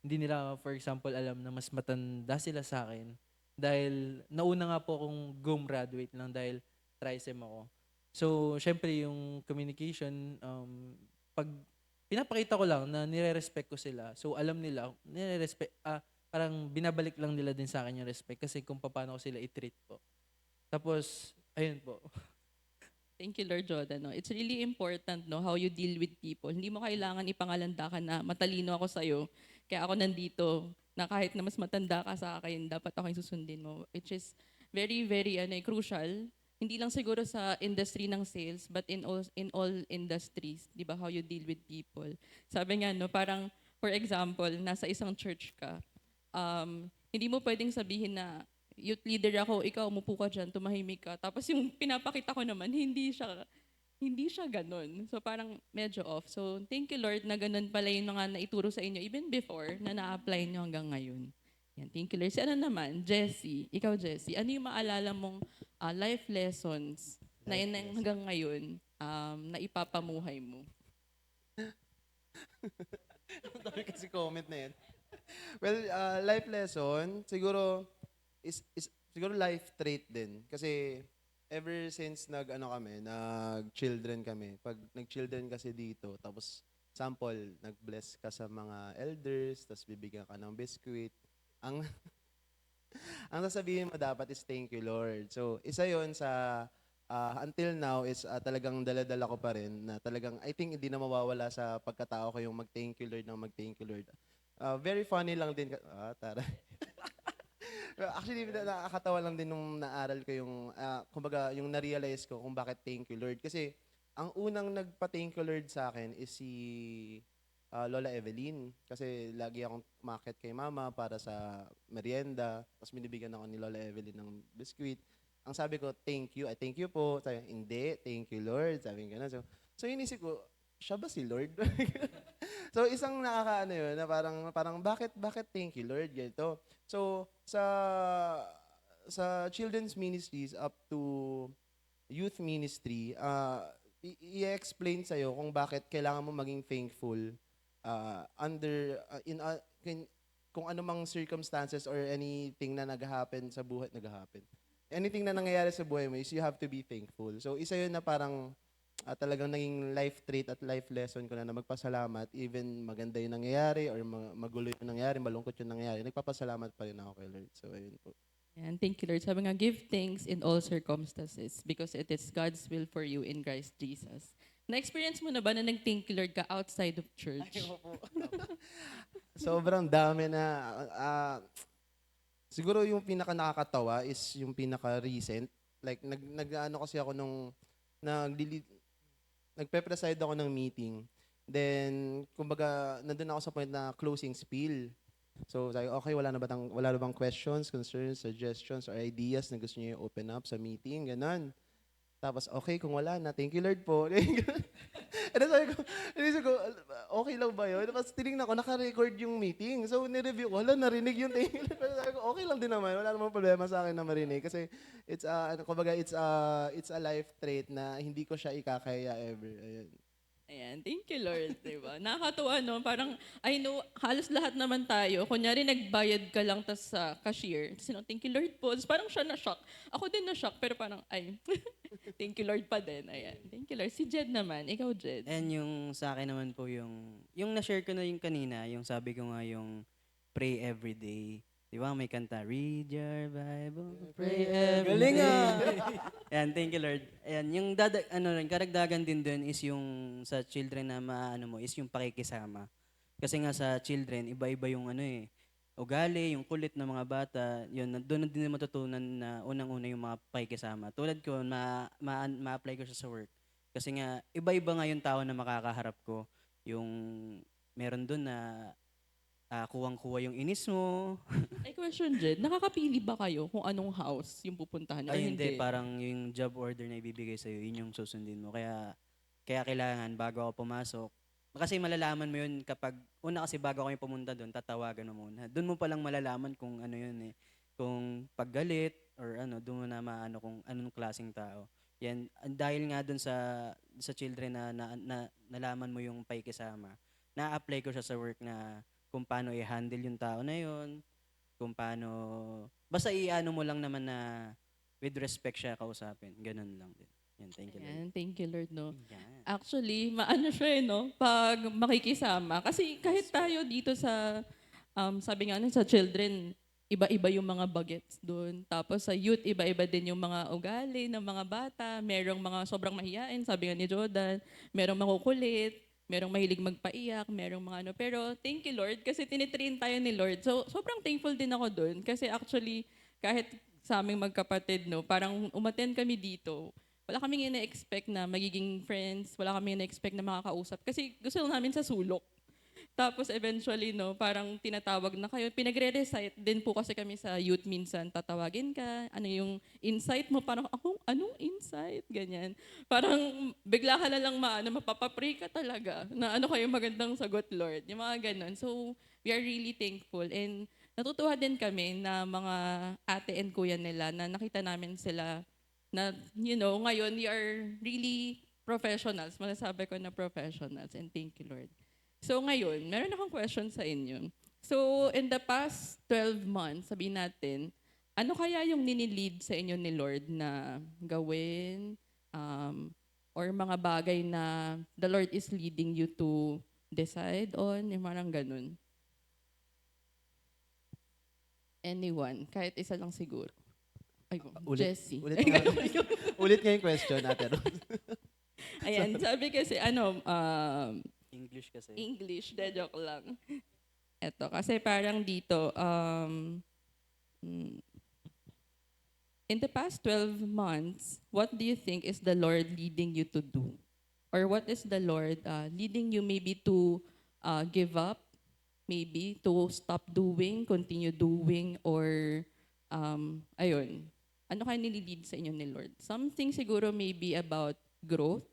hindi nila, for example, alam na mas matanda sila sa akin. Dahil, nauna nga po akong gumraduate lang dahil trisem ako. So, syempre, yung communication, pag pinapakita ko lang na nire-respect ko sila. So alam nila, parang binabalik lang nila din sa akin yung respect kasi kung paano ko sila i-treat po. Tapos, ayun po. Thank you, Lord Jordan. No? It's really important, no, how you deal with people. Hindi mo kailangan ipangalandakan na matalino ako sa'yo, kaya ako nandito, na kahit na mas matanda ka sa akin, dapat ako yung susundin mo. Which is very, very crucial. Hindi lang siguro sa industry ng sales, but in all industries, di ba, how you deal with people. Sabi nga, no, parang, for example, nasa isang church ka, hindi mo pwedeng sabihin na, youth leader ako, ikaw umupo ka dyan, tumahimik ka. Tapos yung pinapakita ko naman, hindi siya ganun. So parang medyo off. So thank you Lord na ganun pala yung mga naituro sa inyo even before na na-apply nyo hanggang ngayon. Yan, thank you Lord. Si ano naman, Jessie, ikaw Jessie, ano yung maalala mong life lessons na yun ang hanggang ngayon na ipapamuhay mo? Dami kasi comment na yan. Well, life lesson, siguro, is siguro life trait din. Kasi, ever since nag-children kami, pag nag-children kasi dito, tapos, sample, nag-bless ka sa mga elders, tapos bibigyan ka ng biscuit, ang ang sasabihin mo dapat is thank you Lord. So isa yon sa until now is talagang dala-dala ko pa rin na talagang I think hindi na mawawala sa pagkatao ko yung mag-thank you Lord ng mag-thank you Lord. Very funny lang din tara. Actually nakakatawa lang din nung naaral ko yung kumbaga yung na-realize ko kung bakit thank you Lord kasi ang unang nagpa-thank you Lord sa akin is si Lola Evelyn. Kasi lagi akong umakyat kay mama para sa merienda. Tapos binibigyan ako ni Lola Evelyn ng biscuit. Ang sabi ko, thank you. I thank you po. Sabi, hindi, thank you Lord. Sabi ko na. So inisip ko, siya ba si Lord? So isang nakakaano yun na parang bakit thank you Lord? Ganito. So sa children's ministries up to youth ministry, i-explain sa'yo kung bakit kailangan mo maging thankful kung anumang circumstances or anything na nag-happen sa buhay, anything na nangyayari sa buhay mo is you have to be thankful. So, isa yun na parang talagang naging life trait at life lesson ko na magpasalamat. Even maganda yung nangyayari or magulo yung nangyayari, malungkot yung nangyayari, nagpapasalamat pa rin ako kay Lord. So, ayun po. Yan, thank you Lord. Sabi nga, give thanks in all circumstances because it is God's will for you in Christ Jesus. Na-experience mo na ba na nag-thank you Lord ka outside of church? Sobrang dami na. Siguro yung pinaka nakakatawa is yung pinaka recent. Like nag-ano kasi ako nung nagpe-preside ako ng meeting. Then kumbaga nandun ako sa point na closing spiel. So sabi ko, okay, wala na bang questions, concerns, suggestions, or ideas na gusto niyo i-open up sa meeting, ganun. Tapos, okay, kung wala na, thank you Lord po. And then sabi ko, okay lang ba yun? Tapos tinignan ko, naka-record yung meeting. So, nireview ko, narinig yung thank you Lord. Pero sabi ko, okay lang din naman. Wala namang problema sa akin na marinig. Kasi, kumbaga, it's a life trait na hindi ko siya ikakaya ever. Ayun. Ayan, thank you Lord, di ba? Nakakatuwa, no? Parang, I know, halos lahat naman tayo. Kunyari, nagbayad ka lang tas sa cashier. Tapos, thank you Lord po. Tapos parang siya na-shock. Ako din na-shock, pero parang, ay, thank you Lord pa din. Ayan, thank you Lord. Si Jed naman, ikaw Jed. And yung sa akin naman po yung na-share ko na yung kanina, yung sabi ko nga yung pray every day. Di ba may kanta, read your Bible, pray every Galing day. ah! Ayan, thank you Lord. Ayan, yung karagdagan din dun is yung sa children na maano mo, is yung pakikisama. Kasi nga sa children, iba-iba yung ugali, yung kulit ng mga bata, yun, doon din matutunan na unang-una yung mga pakikisama. Tulad ko, ma-apply ko siya sa work. Kasi nga, iba-iba nga yung tao na makakaharap ko. Yung meron doon na kuwang-kuwa yung inis mo. Ay, question Jed, nakakapili ba kayo kung anong house yung pupuntahan niyo? Ay, hindi. Parang yung job order na ibibigay sa'yo, yun yung susundin mo. Kaya kailangan, bago ako pumasok, kasi malalaman mo yun kapag, una kasi bago ako yung pumunta doon, tatawagan mo muna. Doon mo palang malalaman kung ano yun kung paggalit, or doon mo na maano kung anong klaseng tao. Yan, dahil nga doon sa children na nalaman mo yung paikisama, na-apply ko siya sa work na kung paano i-handle yung tao na yun, kung paano, basta i-ano mo lang naman na with respect siya kausapin. Ganun lang din. Yan, thank you Lord. Ayan, thank you Lord, no? Yan. Actually, maano siya no? Pag makikisama. Kasi kahit tayo dito sa, sabi nga sa children, iba-iba yung mga bagets doon. Tapos sa youth, iba-iba din yung mga ugali ng mga bata. Merong mga sobrang mahiyain, sabi nga ni Jordan. Merong makukulit, merong mahilig magpaiyak, merong mga Pero thank you Lord kasi tinitrain tayo ni Lord. So sobrang thankful din ako doon kasi actually kahit sa aming magkapatid, no, parang umattend kami dito. Wala kaming ina-expect na magiging friends, wala kaming ina-expect na makakausap kasi gusto lang namin sa sulok. Tapos eventually, no, parang tinatawag na kayo. Pinagre-recite din po kasi kami sa youth minsan. Tatawagin ka, ano yung insight mo? Parang, anong insight? Ganyan. Parang bigla ka na lang mapapapray ka talaga na ano kayo magandang sagot, Lord. Yung mga ganon. So, we are really thankful. And natutuwa din kami na mga ate and kuya nila na nakita namin sila na, ngayon we are really professionals. Masasabi ko na professionals. And thank you, Lord. So ngayon, meron akong question sa inyo. So in the past 12 months, sabihin natin, ano kaya yung ninilid sa inyo ni Lord na gawin or mga bagay na the Lord is leading you to decide on, yung parang ganun? Anyone? Kahit isa lang siguro. Ay, Jessie. Ulit nga yung question natin. Ayan, sabi kasi English kasi. English, de joke lang. Eto, kasi parang dito, in the past 12 months, what do you think is the Lord leading you to do? Or what is the Lord leading you maybe to give up, maybe to stop doing, continue doing, or ayun. Ano kaya nililid sa inyo ni Lord? Something siguro maybe about growth.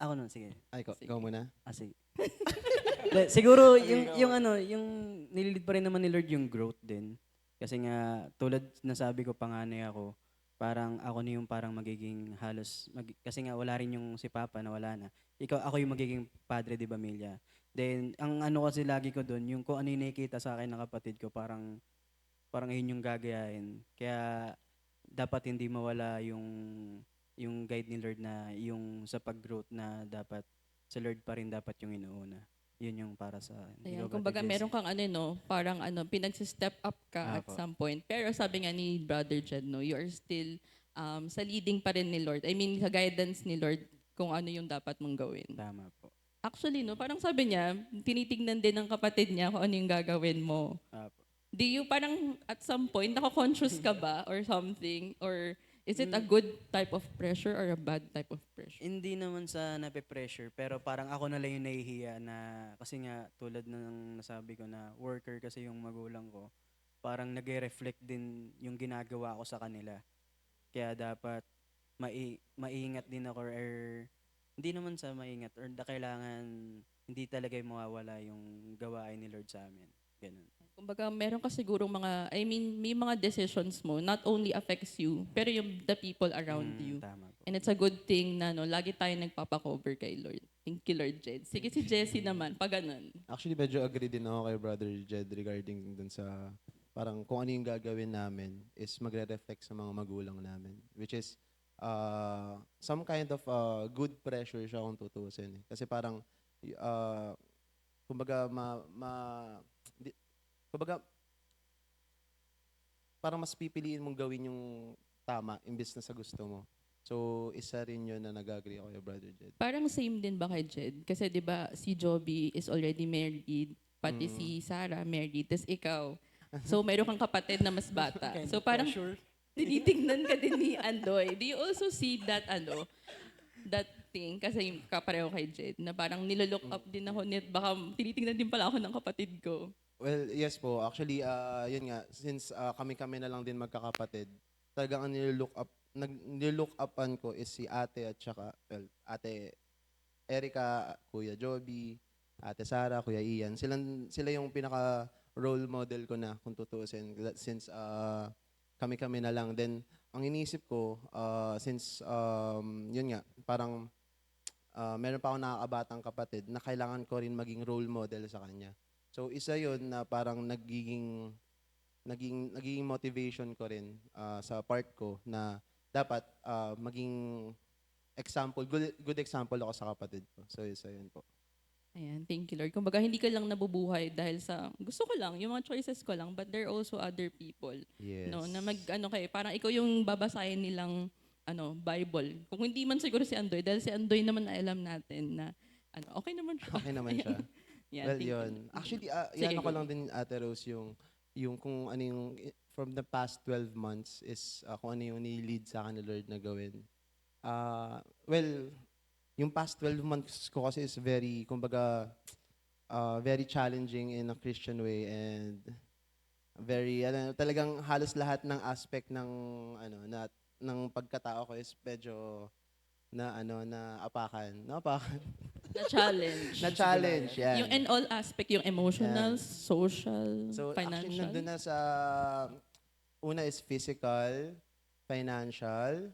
Ako nun, sige. Ay, ikaw muna. Sige. Siguro yung nililid pa rin naman ni Lord yung growth din. Kasi nga tulad na sabi ko panganay ako, parang ako na yung parang magiging kasi nga wala rin yung si Papa na wala na. Ako yung magiging padre de pamilya. Then ang kasi lagi ko doon, yung kung ano yung nakikita sa akin ng kapatid ko, parang yun yung gagayahin. Kaya dapat hindi mawala yung guide ni Lord na yung sa pag-growth na dapat sa Lord pa rin dapat yung inuuna. Yun yung para sa Ayan, kumbaga meron kang parang pinag-step up ka at Apo. some point. Pero sabi nga ni Brother Jed, no, you are still sa leading pa rin ni Lord. I mean, sa guidance ni Lord kung ano yung dapat mong gawin. Tama po. Actually, no, parang sabi niya, tinitignan din ng kapatid niya kung ano yung gagawin mo. Apo. Do you parang at some point, nako-conscious ka ba or something? Or Is it a good type of pressure or a bad type of pressure? Hindi naman sa nape-pressure, pero parang ako na lang yung nahihiya na, kasi nga tulad ng nasabi ko na worker kasi yung magulang ko, parang nagre-reflect din yung ginagawa ko sa kanila. Kaya dapat maingat din ako, or hindi naman sa maingat, or kailangan hindi talaga yung mawawala yung gawain ni Lord sa amin. Ganun. Kumbaga, meron ka sigurong mga, may mga decisions mo, not only affects you, pero yung the people around you. Tama po. And it's a good thing na no, lagi tayo nagpapakover kay Lord. Thank you, Lord Jed. Sige, si Jessie naman, pag ganun. Actually, medyo agree din ako kay Brother Jed regarding dun sa parang kung ano yung gagawin namin is magre-reflect sa mga magulang namin. Which is some kind of good pressure siya kung tutusin. Kasi parang, kumbaga, kumbaga, parang mas pipiliin mong gawin yung tama imbes na sa gusto mo. So, isa rin yun na nag-agree ako kay Brother Jed. Parang same din ba kay Jed? Kasi di ba si Joby is already married, pati si Sarah married, tas ikaw. So, mayroon kang kapatid na mas bata. So, parang tinitingnan ka din ni Andoy. Do you also see that, that thing? Kasi yung kapareho kay Jed, na parang nilolook up din ako, baka tinitingnan din pala ako ng kapatid ko. Well, yes po. Actually, yun nga, since kami-kami na lang din magkakapatid, talagang ang nilook upan ko is si ate at saka, well, ate Erica, Kuya Joby, ate Sarah, Kuya Ian. Sila yung pinaka role model ko na kung tutuusin. Since kami-kami na lang. Then, ang iniisip ko, since, yun nga, parang meron pa ako nakakabatang kapatid na kailangan ko rin maging role model sa kanya. So, isa yun na parang naging motivation ko rin sa part ko na dapat maging example, good example ako sa kapatid ko. So, isa yun po. Ayan, thank you, Lord. Kumbaga, hindi ka lang nabubuhay dahil sa, gusto ko lang, yung mga choices ko lang, but there are also other people. Yes. No, na parang ikaw yung babasahin nilang, Bible. Kung hindi man siguro si Andoy, dahil si Andoy naman na alam natin na, okay naman siya. Okay naman siya. Yeah, Well, thank you. yun. Actually, Sige, yan ako go. lang din, Ate Rose, yung kung ano yung, from the past 12 months is kung ano yung ni-lead sa akin ni Lord na gawin. Well, yung past 12 months ko kasi is very, kumbaga, very challenging in a Christian way and very, talagang halos lahat ng aspect ng, ng pagkatao ko is medyo na apakan. Na-challenge. Na-challenge, yan. Yung in all aspect, yung emotional, Yan. social, So, actually, financial. nandun na sa, una is physical, financial,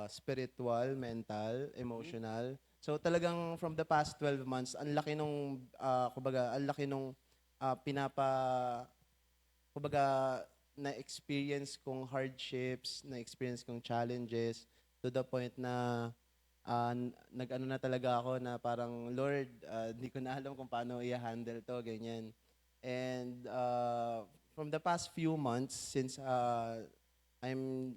spiritual, mental, emotional. So, talagang from the past 12 months, ang laki nung, kumbaga, na-experience kong hardships, na-experience kong challenges, to the point na nag-ano na talaga ako na parang, Lord, hindi ko na alam kung paano i-handle to, ganyan. And from the past few months, since I'm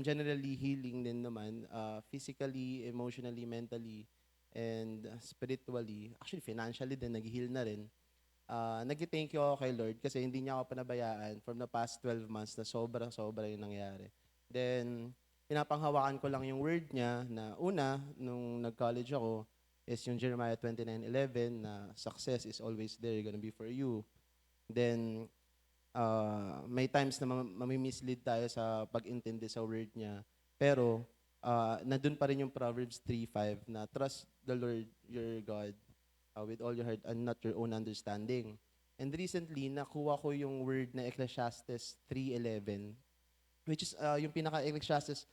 generally healing din naman, physically, emotionally, mentally, and spiritually. Actually, financially din, nag-heal na rin. Nag-thank you ako kay Lord kasi hindi niya ako panabayaan from the past 12 months na sobra yung nangyari. Then, pinapanghawakan ko lang yung word niya na una, nung nag-college ako, is yung Jeremiah 29:11 na success is always there, gonna be for you. Then, may times na mamimislead tayo sa pag-intindi sa word niya. Pero, nandun pa rin yung Proverbs 3:5 na trust the Lord your God with all your heart and not your own understanding. And recently, nakuha ko yung word na Ecclesiastes 3:11, which is yung pinaka-Ecclesiastes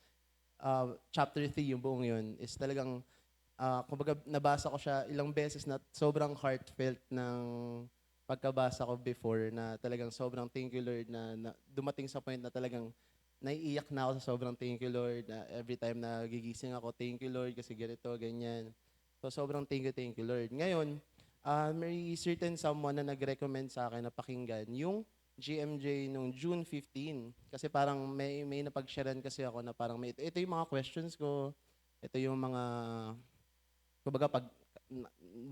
chapter 3, yung buong yun, is talagang, kumbaga nabasa ko siya ilang beses na sobrang heartfelt ng pagkabasa ko before na talagang sobrang thank you Lord na dumating sa point na talagang naiiyak na ako sa sobrang thank you Lord na every time na gigising ako, thank you Lord kasi ganito, ganyan. So sobrang thank you Lord. Ngayon, may certain someone na nag-recommend sa akin na pakinggan yung GMJ nung June 15. Kasi parang may napag-sharean kasi ako na parang ito yung mga questions ko. Ito yung mga, kumbaga pag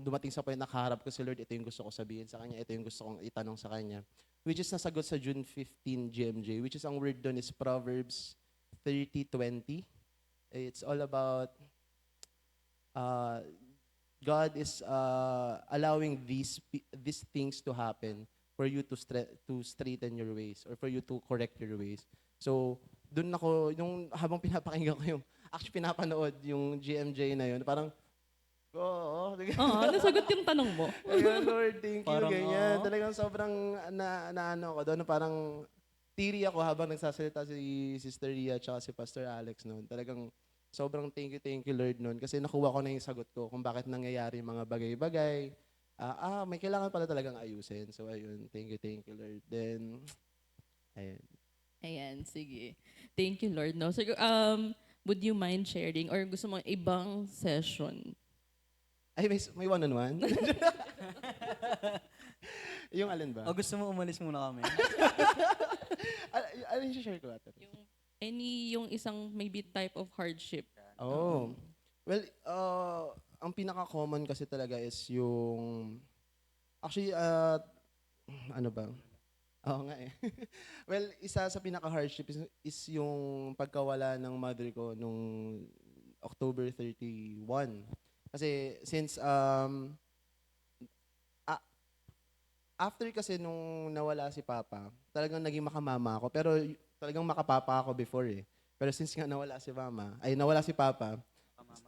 dumating sa point na kaharap ko si Lord, ito yung gusto ko sabihin sa Kanya, ito yung gusto kong itanong sa Kanya. Which is nasagot sa June 15 GMJ, which is ang word doon is Proverbs 30:20. It's all about uh, God is allowing these things to happen for you to straighten your ways or for you to correct your ways. So, doon ako, yung habang pinapakinggan ko yung, actually pinapanood yung GMJ na yun, parang, oo, Oo, nasagot yung tanong mo. ayun, Lord, thank you, Parang, ganyan. oo. Talagang sobrang ano ako doon, parang teary ako habang nagsasalita si Sister Ria at si Pastor Alex noon. Talagang sobrang thank you, Lord, noon. Kasi nakuha ko na yung sagot ko kung bakit nangyayari yung mga bagay-bagay. May kailangan pala talagang ayusin. So, ayun, thank you, Lord. Then, ayun. Ayan, sige. Thank you, Lord. No? So, would you mind sharing or gusto mo ibang session? Ay, may one-on-one? Yung alin ba? O gusto mo umalis muna kami? Ano yung share ko ate? Yung isang maybe type of hardship. Oh. Well, ang pinaka-common kasi talaga is yung actually ano ba? Oo nga eh. Well, isa sa pinaka-hardship is yung pagkawala ng mother ko nung October 31. Kasi since after kasi nung nawala si Papa, talagang naging makamama ako. Pero talagang makapapa ako before eh. Pero since nga nawala si Papa,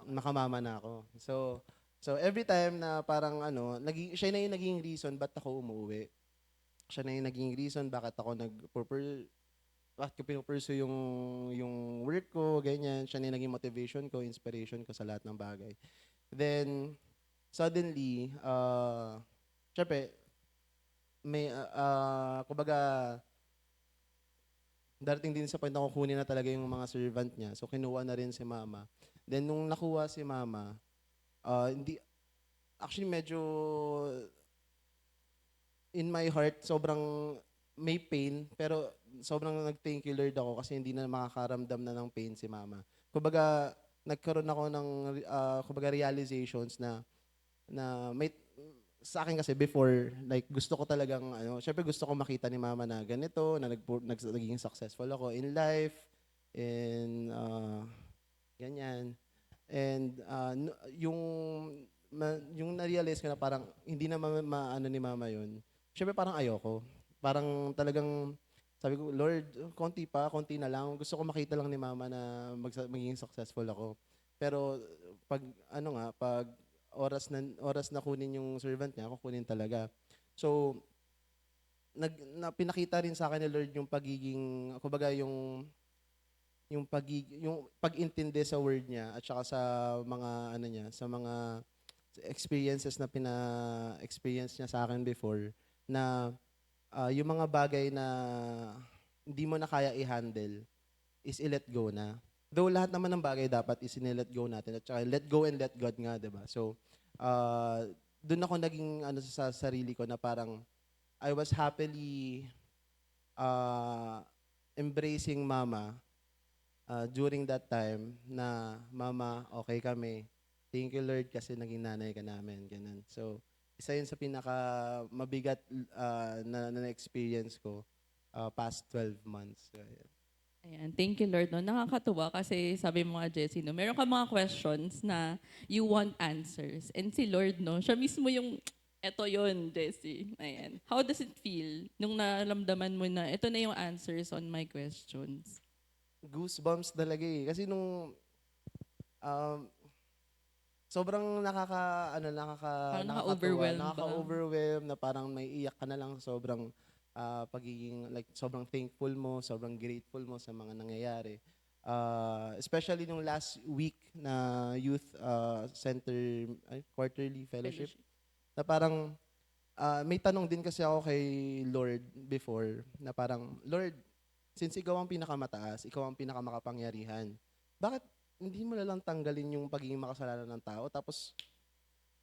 makamama na ako. So every time na parang siya na yung naging reason ba't ako umuwi. Siya na yung naging reason bakit ako bakit ko pinupursue yung work ko, ganyan. Siya na yung naging motivation ko, inspiration ko sa lahat ng bagay. Then, suddenly, syempre, kumbaga, darating din sa point na kukunin na talaga yung mga servant niya. So, kinuha na rin si Mama. Then, nung nakuha si Mama, actually medyo, in my heart, sobrang may pain, pero sobrang nag-thank you Lord ako kasi hindi na makakaramdam na ng pain si Mama. Kumbaga, nagkaroon ako ng realizations na may sa akin kasi before, like gusto ko talagang syempre gusto ko makita ni Mama na ganito, na naging successful ako in life and ganyan. And yung na-realize ko na parang hindi na maano ni Mama yun. Syempre parang ayoko. Parang talagang sabi ko, Lord, konti na lang. Gusto ko makita lang ni Mama na magiging successful ako. Pero pag oras na kunin yung servant niya, kukunin talaga. So pinakita rin sa akin ni Lord yung pagiging, kumbaga yung pag-intindi sa word niya at saka sa mga sa mga experiences na pina-experience niya sa akin before na yung mga bagay na hindi mo na kaya i-handle is i-let go na. Though lahat naman ng bagay dapat is i-let go natin at saka let go and let God nga, 'di ba? So, doon ako naging sa sarili ko na parang I was happily embracing Mama during that time na Mama, okay kami. Thank you Lord kasi naging nanay ka namin, ganun. So, isa yun sa pinaka mabigat na experience ko past 12 months. So, Ayan, thank you Lord. No? Nakakatuwa kasi sabi mo nga Jessie, no, meron ka mga questions na you want answers. And si Lord, no, siya mismo yung, eto yun, Jessie. Ayan. How does it feel nung naramdaman mo na ito na yung answers on my questions? Goosebumps talaga eh. Kasi nung sobrang Nakaka-overwhelm ba? nakaka-overwhelm na parang may iyak ka na lang sobrang pagiging like sobrang thankful mo, sobrang grateful mo sa mga nangyayari. Especially nung last week na youth center quarterly fellowship. Na parang may tanong din kasi ako kay Lord before na parang Lord, since ikaw ang pinakamataas, ikaw ang pinakamakapangyarihan, bakit hindi mo na lang tanggalin yung pagiging makasalanan ng tao tapos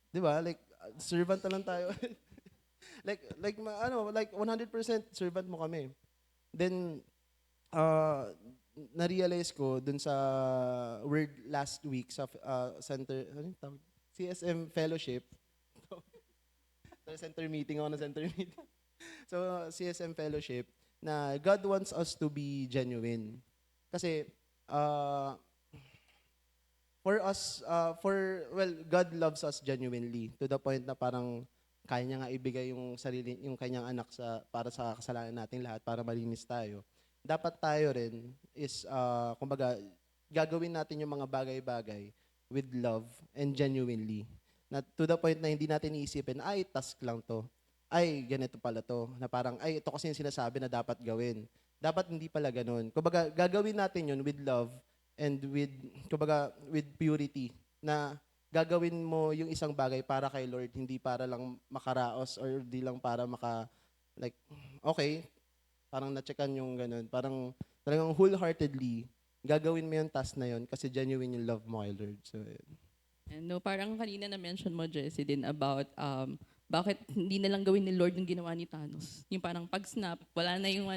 'di ba? Like servant na lang tayo. like 100% servant mo kami. Then na-realize ko dun sa word last week sa center CSM fellowship. Center meeting ako na center meeting. So CSM fellowship na God wants us to be genuine. Kasi uh, God loves us genuinely to the point na parang kaya niya nga ibigay yung kanyang anak para sa kasalanan nating lahat para malinis tayo. Dapat tayo rin is kumbaga gagawin natin yung mga bagay-bagay with love and genuinely. Na to the point na hindi natin iisipin, ay task lang to. Ay ganito pala to. Na parang ay ito kasi yung sinasabi na dapat gawin. Dapat hindi pala ganun. Kumbaga gagawin natin yun with love and with purity na gagawin mo yung isang bagay para kay Lord, hindi para lang makaraos or di lang para like, okay, parang na-checkan yung ganun. Parang talagang wholeheartedly, gagawin mo yung task na yun kasi genuine yung love mo kay Lord. So, yun. And no, parang kanina na-mention mo, Jessie, din about bakit hindi na lang gawin ni Lord yung ginawa ni Thanos. Yung parang pag-snap, wala na yung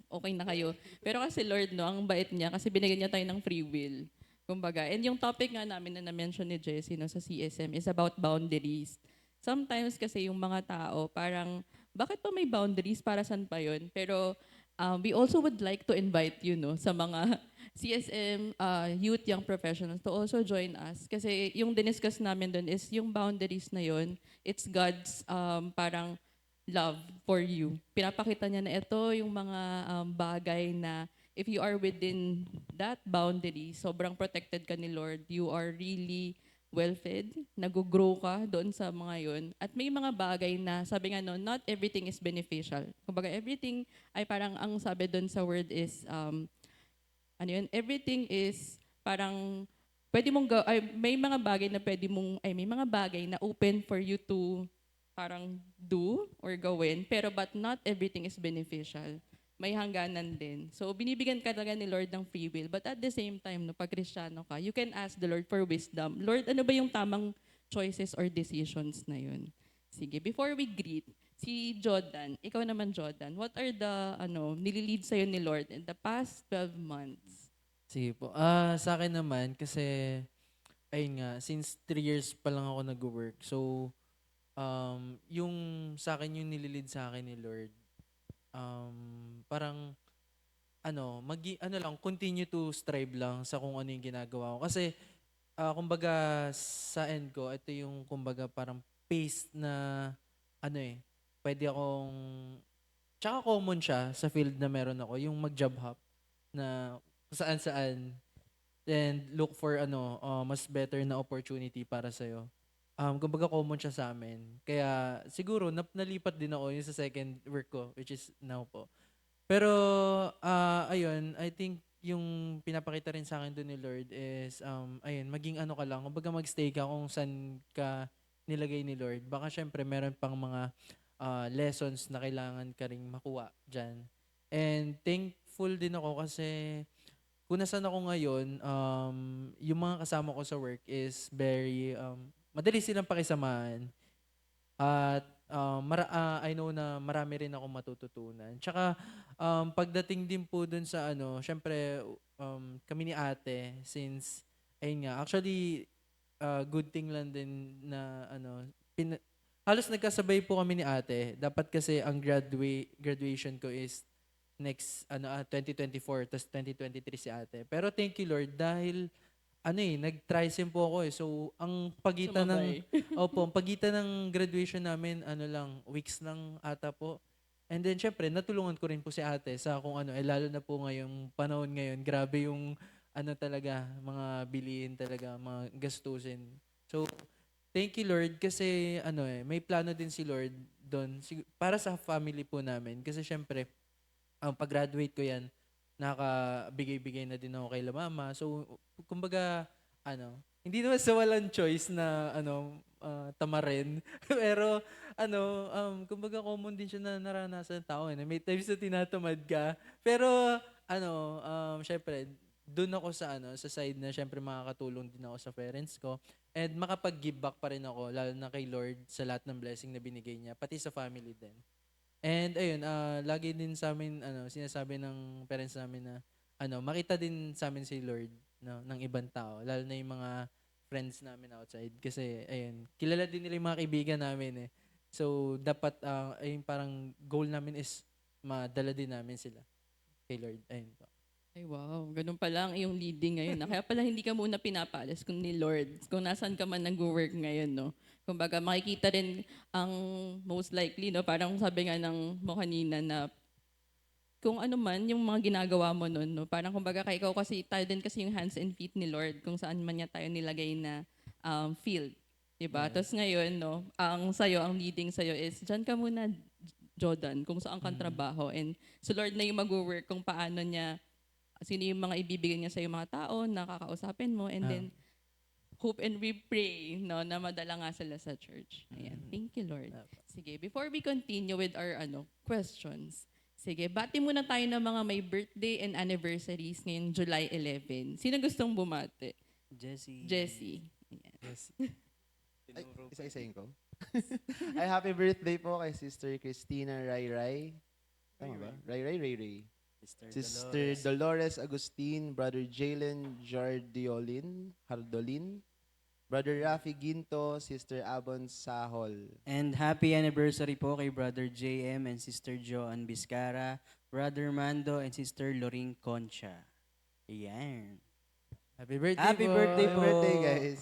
okay na kayo. Pero kasi Lord, no, ang bait niya kasi binigyan niya tayo ng free will. Kumbaga, and yung topic nga namin na na-mention ni Jessie no, sa CSM is about boundaries. Sometimes kasi yung mga tao, parang, bakit pa may boundaries? Para saan pa yun? Pero we also would like to invite you no, sa mga CSM Youth Young Professionals to also join us. Kasi yung diniscuss namin doon is yung boundaries na yun, it's God's parang love for you. Pinapakita niya na ito yung mga bagay na if you are within that boundary, sobrang protected ka ni Lord, you are really well-fed, nag-grow ka doon sa mga yun. At may mga bagay na, sabi nga no, not everything is beneficial. Kumbaga, everything ay parang, ang sabi doon sa word is, everything is parang, pwede mong, may mga bagay na pwede mong, may mga bagay na open for you to parang do or gawin, pero but not everything is beneficial. May hangganan din. So, binibigyan ka talaga ni Lord ng free will. But at the same time, no, pag Kristiyano ka, you can ask the Lord for wisdom. Lord, ano ba yung tamang choices or decisions na yun? Sige, before we greet, si Jordan, ikaw naman Jordan, what are the, nililid sa'yo ni Lord in the past 12 months? Sige po. Sa akin naman, kasi, ayun nga, since 3 years pa lang ako nag-work. So, yung sa akin, yung nililid sa akin ni Lord, parang, continue to strive lang sa kung ano yung ginagawa ko. Kasi, kumbaga, sa end ko, ito yung, kumbaga, parang pace na, pwede akong, tsaka common siya sa field na meron ako, yung mag-job hop na kung saan-saan and look for mas better na opportunity para sa'yo. Kumbaga common siya sa amin. Kaya siguro nalipat din ako yung sa second work ko, which is now po. Pero ayun, I think yung pinapakita rin sa akin doon ni Lord is ayun, maging ka lang, kumbaga magstay ka kung saan ka nilagay ni Lord. Baka syempre meron pang mga lessons na kailangan ka ring makuha diyan. And thankful din ako kasi kung nasaan ako ngayon, yung mga kasama ko sa work is very, madali silang pakisamahan. At I know na marami rin akong matututunan. Tsaka pagdating din po dun sa syempre kami ni ate, since, ayun nga, actually, good thing lang din na halos nagkasabay po kami ni ate. Dapat kasi ang graduation ko is next 2024 tas 2023 si ate. Pero thank you Lord dahil nag-trisim po ako eh. So ang pagitan ang pagitan ng graduation namin lang weeks lang ata po. And then syempre natulungan ko rin po si ate sa kung lalo na po ngayong panahon ngayon. Grabe yung talaga mga bilihin talaga, mga gastusin. So thank you Lord kasi may plano din si Lord doon para sa family po namin kasi syempre pag-graduate ko yan, nakabigay-bigay na din ako kay la mama. So, kumbaga, hindi naman sa walang choice na, tamarin. Pero, kumbaga common din siya na naranasan ng tao. May times na tinatamad ka. Pero, syempre, doon ako sa, sa side na syempre makakatulong din ako sa parents ko. And makapag-give back pa rin ako, lalo na kay Lord sa lahat ng blessing na binigay niya, pati sa family din. And ayun, lagi din sa amin sinasabi ng parents namin na makita din sa amin si Lord ng ibang tao, lalo na yung mga friends namin outside kasi ayun, kilala din nila yung mga kaibigan namin eh. So dapat ayun parang goal namin is madala din namin sila kay Lord. Ayun po. Ay wow, ganun pala ang iyong leading ngayon. Kaya pala hindi ka muna pinapaalis kung ni Lord, kung nasaan ka man nag-work ngayon, no? Kumbaga makikita rin ang most likely, no? Parang sabi nga ng mo kanina na kung ano man yung mga ginagawa mo nun, no? Parang kumbaga kay ikaw kasi, tayo din kasi yung hands and feet ni Lord kung saan man niya tayo nilagay na field. Diba? Yes. Tapos ngayon, no, ang leading sa'yo is, dyan ka muna, Jordan, kung saan kang trabaho. And so Lord na yung mag-work kung paano niya, sino yung mga ibibigay niya sa mga tao na kakausapin mo. And Ah. then, hope and we pray, no, na madala nga sila sa church. Ayan. Thank you, Lord. Sige, before we continue with our questions, sige, bati muna tayo ng mga may birthday and anniversaries ngayong July 11. Sino gustong bumati? Jessie. Jessie. Ayan. Yes. Ay, isa-isayin ko. Ay, happy birthday po kay Sister Christina Ray Ray. Tama ba? Ray Ray Ray Ray. Sister Dolores Agustin, Brother Jalen Jardiolin, Hardolin, Brother Rafi Ginto, Sister Abon Sahol. And happy anniversary po kay Brother JM and Sister Joan Biscara, Brother Mando and Sister Loring Concha. Ayan. Happy birthday Happy po. birthday Happy po. birthday, guys.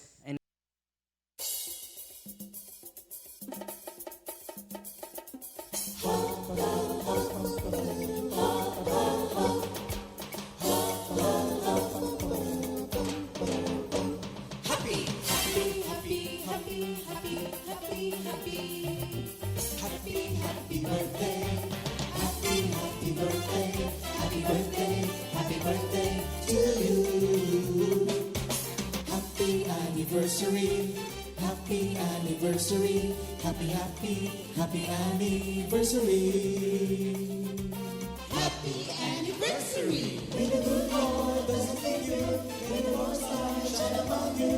Happy anniversary, happy anniversary, happy, happy, happy anniversary. Happy anniversary! May the good Lord doesn't leave you, may the Lord's light shine upon you.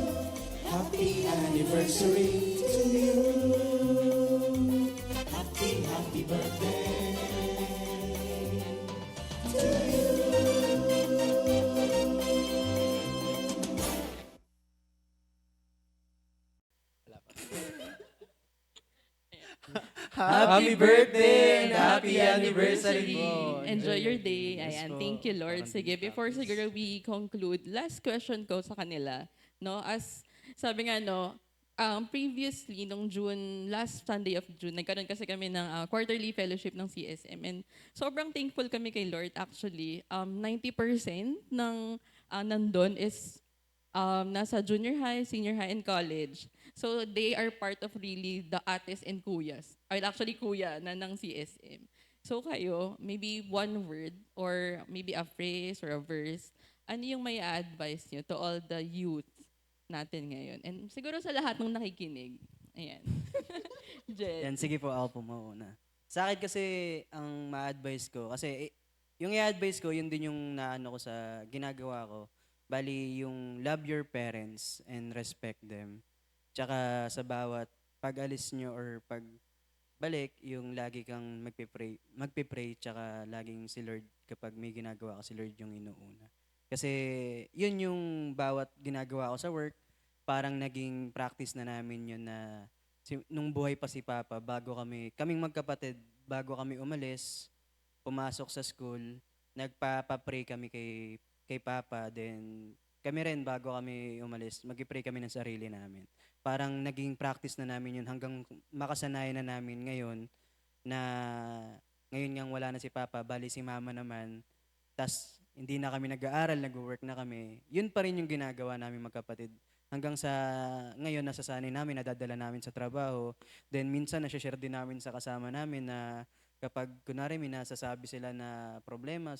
Happy anniversary to you. Happy, happy birthday to you. Happy birthday and happy anniversary po. Enjoy your day. Yes Ayan, po. thank you, Lord. Parang Sige, di before practice. siguro we conclude, last question ko sa kanila. No, as sabi nga, no, previously, nung June, last Sunday of June, nagkaroon kasi kami ng quarterly fellowship ng CSM. And sobrang thankful kami kay Lord, actually. 90% ng nandun is nasa junior high, senior high, and college. So they are part of really the ates and kuyas. Or actually kuya na ng CSM. So kayo, maybe one word or maybe a phrase or a verse, ano yung may advice nyo to all the youth natin ngayon? And siguro sa lahat ng nakikinig. Ayan. Jen. Yan, sige po, ako po mauna. Sa akin kasi, ang ma-advise ko, kasi yung i-advise ko, yun din yung naano ko sa ginagawa ko. Bali, yung love your parents and respect them. Tsaka sa bawat pag-alis nyo or pagbalik, yung lagi kang magpipray, tsaka laging si Lord, kapag may ginagawa ka, si Lord yung inuuna. Kasi yun yung bawat ginagawa ko sa work, parang naging practice na namin yun na nung buhay pa si Papa, kaming magkapatid, bago kami umalis, pumasok sa school, nagpapapray kami kay Papa, then kami rin bago kami umalis, mag-pray kami ng sarili namin. Parang naging practice na namin yun hanggang makasanayan na namin ngayon na ngayon nga wala na si Papa, bali si Mama naman, tas hindi na kami nag-aaral, nag-work na kami. Yun pa rin yung ginagawa namin magkapatid. Hanggang sa ngayon nasasanay namin, nadadala namin sa trabaho. Then minsan nasa-share din namin sa kasama namin na kapag kunwari may nasasabi sila na problema,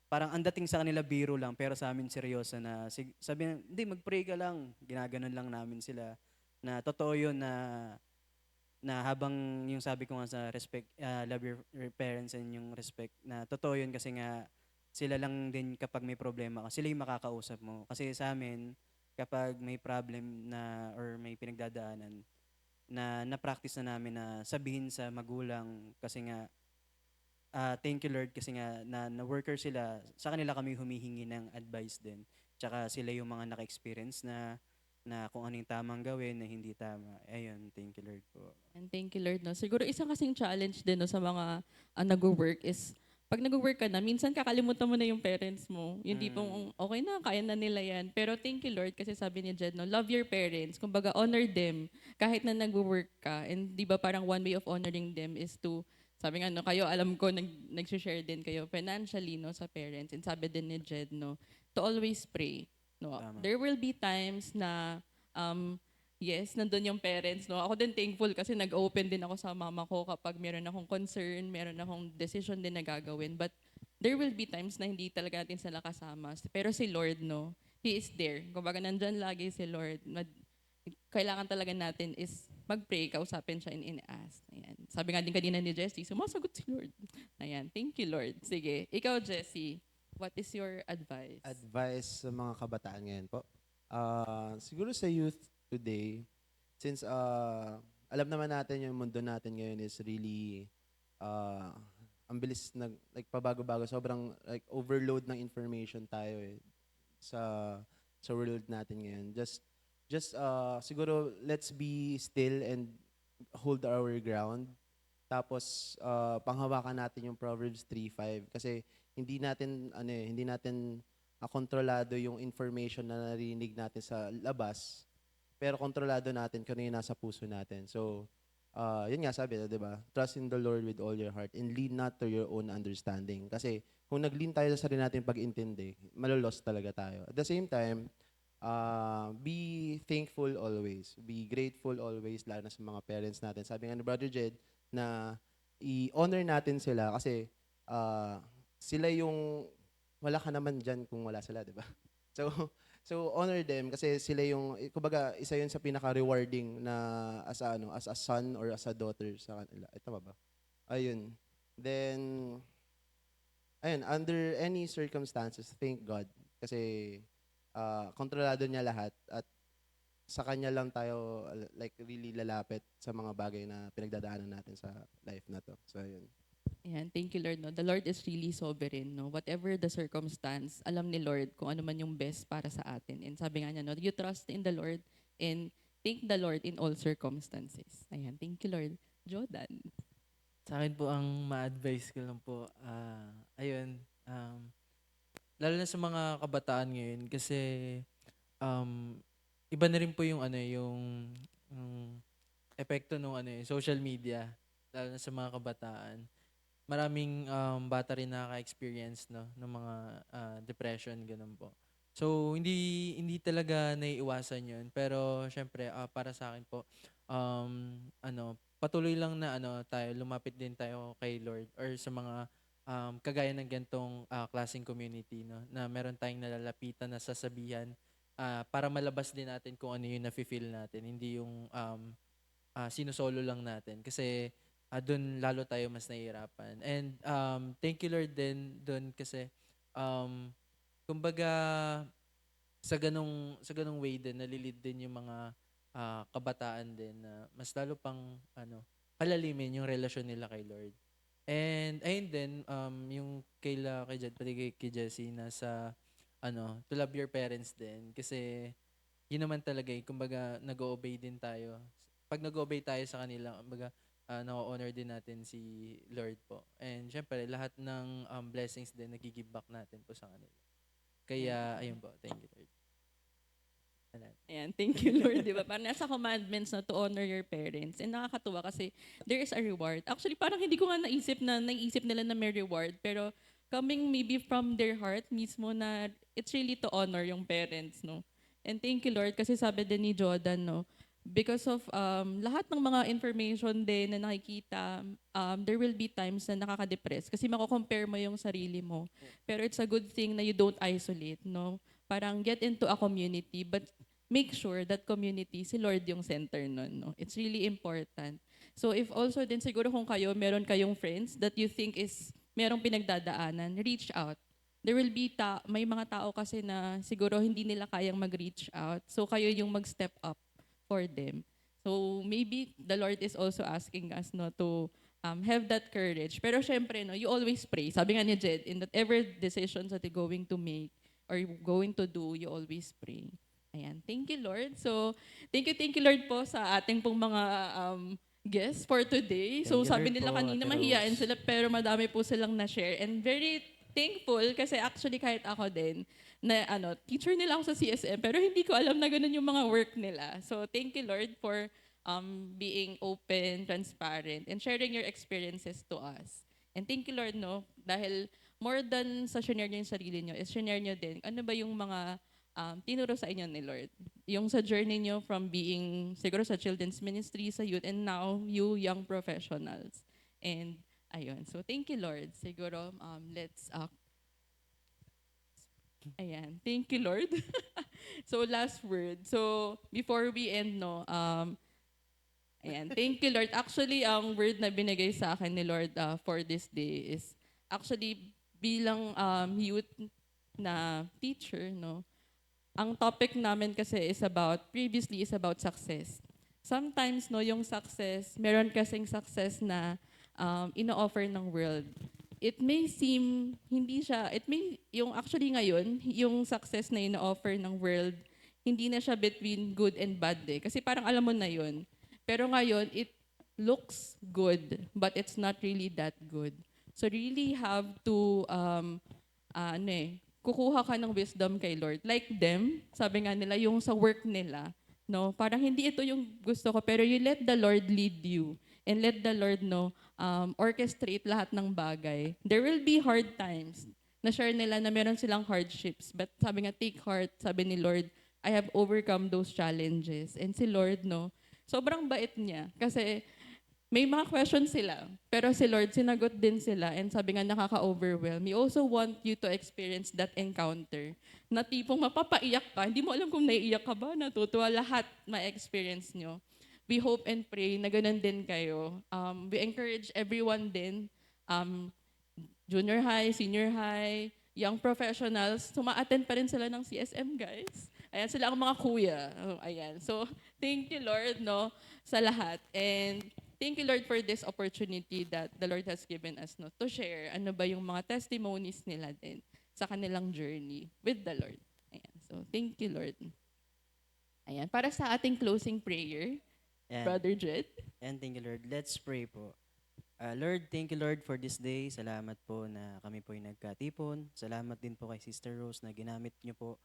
parang ang dating sa kanila biro lang, pero sa amin seryoso na sabi na, hindi, mag-pray ka lang. Ginaganon lang namin sila. Na totoo yun na habang yung sabi ko nga sa respect, love your parents and yung respect, na totoo yun kasi nga sila lang din kapag may problema ka, sila yung makakausap mo. Kasi sa amin, kapag may problem na or may pinagdadaanan, na-practice na namin na sabihin sa magulang kasi nga, thank you Lord kasi nga na worker sila, sa kanila kami humihingi ng advice din. Tsaka sila yung mga naka-experience na kung ano yung tamang gawin na hindi tama. Ayun, thank you Lord po. And thank you, Lord. No? Siguro isang kasing challenge din no, sa mga nag-work is pag nag-work ka na, minsan kakalimutan mo na yung parents mo. Yung Mm. tipong, okay na, kaya na nila yan. Pero thank you, Lord, kasi sabi ni Jed, no, love your parents. Kumbaga, honor them kahit na nag-work ka. And di ba parang one way of honoring them is to, sabi nga, no, kayo, alam ko, nag-share din kayo financially, no, sa parents. And sabi din ni Jed, no, to always pray. No, Tama. there will be times na, yes, nandun yung parents. No? Ako din thankful kasi nag-open din ako sa mama ko kapag meron akong concern, meron akong decision din na gagawin. But there will be times na hindi talaga natin sila kasama. Pero si Lord, no, He is there. Kumbaga, nandyan lagi si Lord. Kailangan talaga natin is mag-pray, kausapin siya and ask. Ayan. Sabi nga din kanina ni Jessie, sumasagot si Lord. Ayan. Thank you, Lord. Sige. Ikaw, Jessie, what is your advice? Advice sa mga kabataan ngayon po. Siguro sa youth today, since alam naman natin yung mundo natin ngayon is really ang bilis like pabago-bago, sobrang like overload ng information tayo sa world natin ngayon. Just siguro let's be still and hold our ground. Tapos panghawakan natin yung Proverbs 3:5 kasi hindi natin kontrolado yung information na narinig natin sa labas, pero kontrolado natin kung ano yung nasa puso natin. So, yun nga sabi, di ba? Trust in the Lord with all your heart and lean not to your own understanding. Kasi kung nag-lean tayo sa sarili natin pag-intindi, malulost talaga tayo. At the same time, be thankful always. Be grateful always, lalo na sa mga parents natin. Sabi nga ni Brother Jed, na i-honor natin sila kasi sila yung wala ka naman dyan kung wala sila, di ba? So honor them kasi sila yung, kumbaga, isa yun sa pinaka-rewarding na as a son or as a daughter sa kanila. Ito ba? Ayun. Then, under any circumstances, thank God. Kasi kontrolado niya lahat at sa kanya lang tayo like really lalapit sa mga bagay na pinagdadaanan natin sa life na to. So, ayun. Ayan, thank you, Lord. No? The Lord is really sovereign. No? Whatever the circumstance, alam ni Lord kung ano man yung best para sa atin. And sabi nga niya, no, you trust in the Lord and thank the Lord in all circumstances. Ayan, thank you, Lord. Jordan. Sa akin po, ang ma-advise ko lang po, lalo na sa mga kabataan ngayon, kasi iba na rin po yung epekto ng social media, lalo na sa mga kabataan. Maraming bata rin nakaka-experience ng mga depression, ganun po. So, hindi talaga naiiwasan yun. Pero, syempre, para sa akin po, patuloy lang na tayo, lumapit din tayo kay Lord or sa mga kagaya ng gantong klaseng community, no? Na meron tayong nalalapitan na sasabihan para malabas din natin kung ano yung nafe-feel natin. Hindi yung sinusolo lang natin. Kasi, doon lalo tayo mas nahihirapan. And thank you Lord din doon kasi kumbaga sa ganong way din nalilid din yung mga kabataan din na mas lalo pang palalimin yung relasyon nila kay Lord. And ayun din yung kay Jed pati kay Jessie na sa to love your parents din kasi yun naman talaga kumbaga nag-o-obey din tayo. Pag nag-obey tayo sa kanila, kumbaga na-honor din natin si Lord po. And syempre, lahat ng blessings din, nag-give back natin po sa kanila. Kaya, ayun po. Thank you, Lord. Ayan, thank you, Lord. Diba? Parang nasa commandments na to honor your parents. And nakakatuwa kasi there is a reward. Actually, parang hindi ko nga naisip nila na may reward. Pero coming maybe from their heart mismo na it's really to honor yung parents, no? And thank you, Lord, kasi sabi din ni Jordan, no? Because of lahat ng mga information din na nakikita, there will be times na nakaka-depress kasi mako-compare mo yung sarili mo. Pero it's a good thing na you don't isolate, no? Parang get into a community, but make sure that community, si Lord yung center nun, no? It's really important. So if also din siguro kung meron kayong friends that you think is merong pinagdadaanan, reach out. There will be may mga tao kasi na siguro hindi nila kayang mag-reach out. So kayo yung mag-step up for them. So maybe the Lord is also asking us no to have that courage. Pero syempre no, you always pray. Sabi nga ni Jed, in whatever decisions that you're going to make or going to do, you always pray. Ayan. Thank you, Lord. So, thank you Lord po sa ating pong mga guest for today. So Thank you, sabi Lord nila po, kanina Ate mahiyain Rose. sila pero madami po silang na-share. And very thankful kasi actually kahit ako din na teacher nila ako sa CSM pero hindi ko alam na ganun yung mga work nila. So thank you Lord for being open, transparent, and sharing your experiences to us. And thank you Lord dahil more than sa share niyo yung sarili niyo, is share niyo din ano ba yung mga tinuro sa inyo ni Lord. Yung sa journey nyo from being siguro sa children's ministry, sa youth, and now you young professionals. And ayun. So thank you Lord. Siguro let's ayan. Thank you Lord. So last word. So before we end ayan. Thank you Lord. Actually ang word na binigay sa akin ni Lord for this day is actually bilang youth na teacher ang topic namin kasi previously is about success. Sometimes, yung success, meron kasing success na ino-offer ng world. It may seem, actually ngayon, yung success na ino-offer ng world, hindi na siya between good and bad Kasi parang alam mo na yun. Pero ngayon, it looks good, but it's not really that good. So really have to, kukuha ka ng wisdom kay Lord. Like them, sabi nga nila, yung sa work nila, parang hindi ito yung gusto ko, pero you let the Lord lead you. And let the Lord orchestrate lahat ng bagay. There will be hard times. Na-share nila na meron silang hardships. But sabi nga, take heart, sabi ni Lord, I have overcome those challenges. And si Lord, sobrang bait niya. Kasi may mga questions sila, pero si Lord, sinagot din sila and sabi nga nakaka-overwhelm. We also want you to experience that encounter na tipong mapapaiyak ka. Hindi mo alam kung naiiyak ka ba, natutuwa, lahat ma-experience nyo. We hope and pray na ganun din kayo. We encourage everyone din, junior high, senior high, young professionals, suma-attend pa rin sila ng CSM, guys. Ayan, sila ang mga kuya. Ayan. So, thank you, Lord, sa lahat. And thank you, Lord, for this opportunity that the Lord has given us to share ano ba yung mga testimonies nila din sa kanilang journey with the Lord. Ayan. So, thank you, Lord. Ayan. Para sa ating closing prayer, And, Brother Jed. and thank you, Lord. Let's pray po. Lord, thank you, Lord, for this day. Salamat po na kami po ay nagkatipon. Salamat din po kay Sister Rose na ginamit niyo po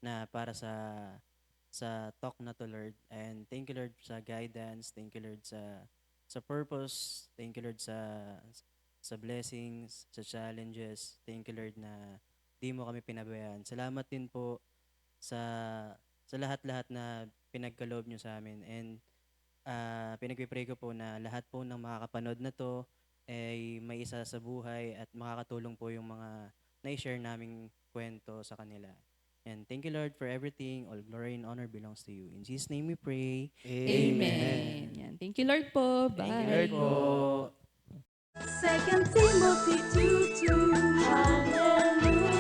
na para sa talk na to, Lord. And thank you, Lord, sa guidance. Thank you, Lord, sa purpose. Thank you, Lord, sa blessings, sa challenges. Thank you, Lord, na di mo kami pinabayaan. Salamat din po sa lahat-lahat na pinagkaloob nyo sa amin. And pinagpipray ko po na lahat po ng makakapanood na to ay may isa sa buhay at makakatulong po yung mga na-share naming kwento sa kanila. And thank you, Lord, for everything. All glory and honor belongs to you. In Jesus' name we pray. Amen. Yan. Thank you, Lord po. Bye. Thank you, Lord po. Second Timothy 2:2. Hallelujah.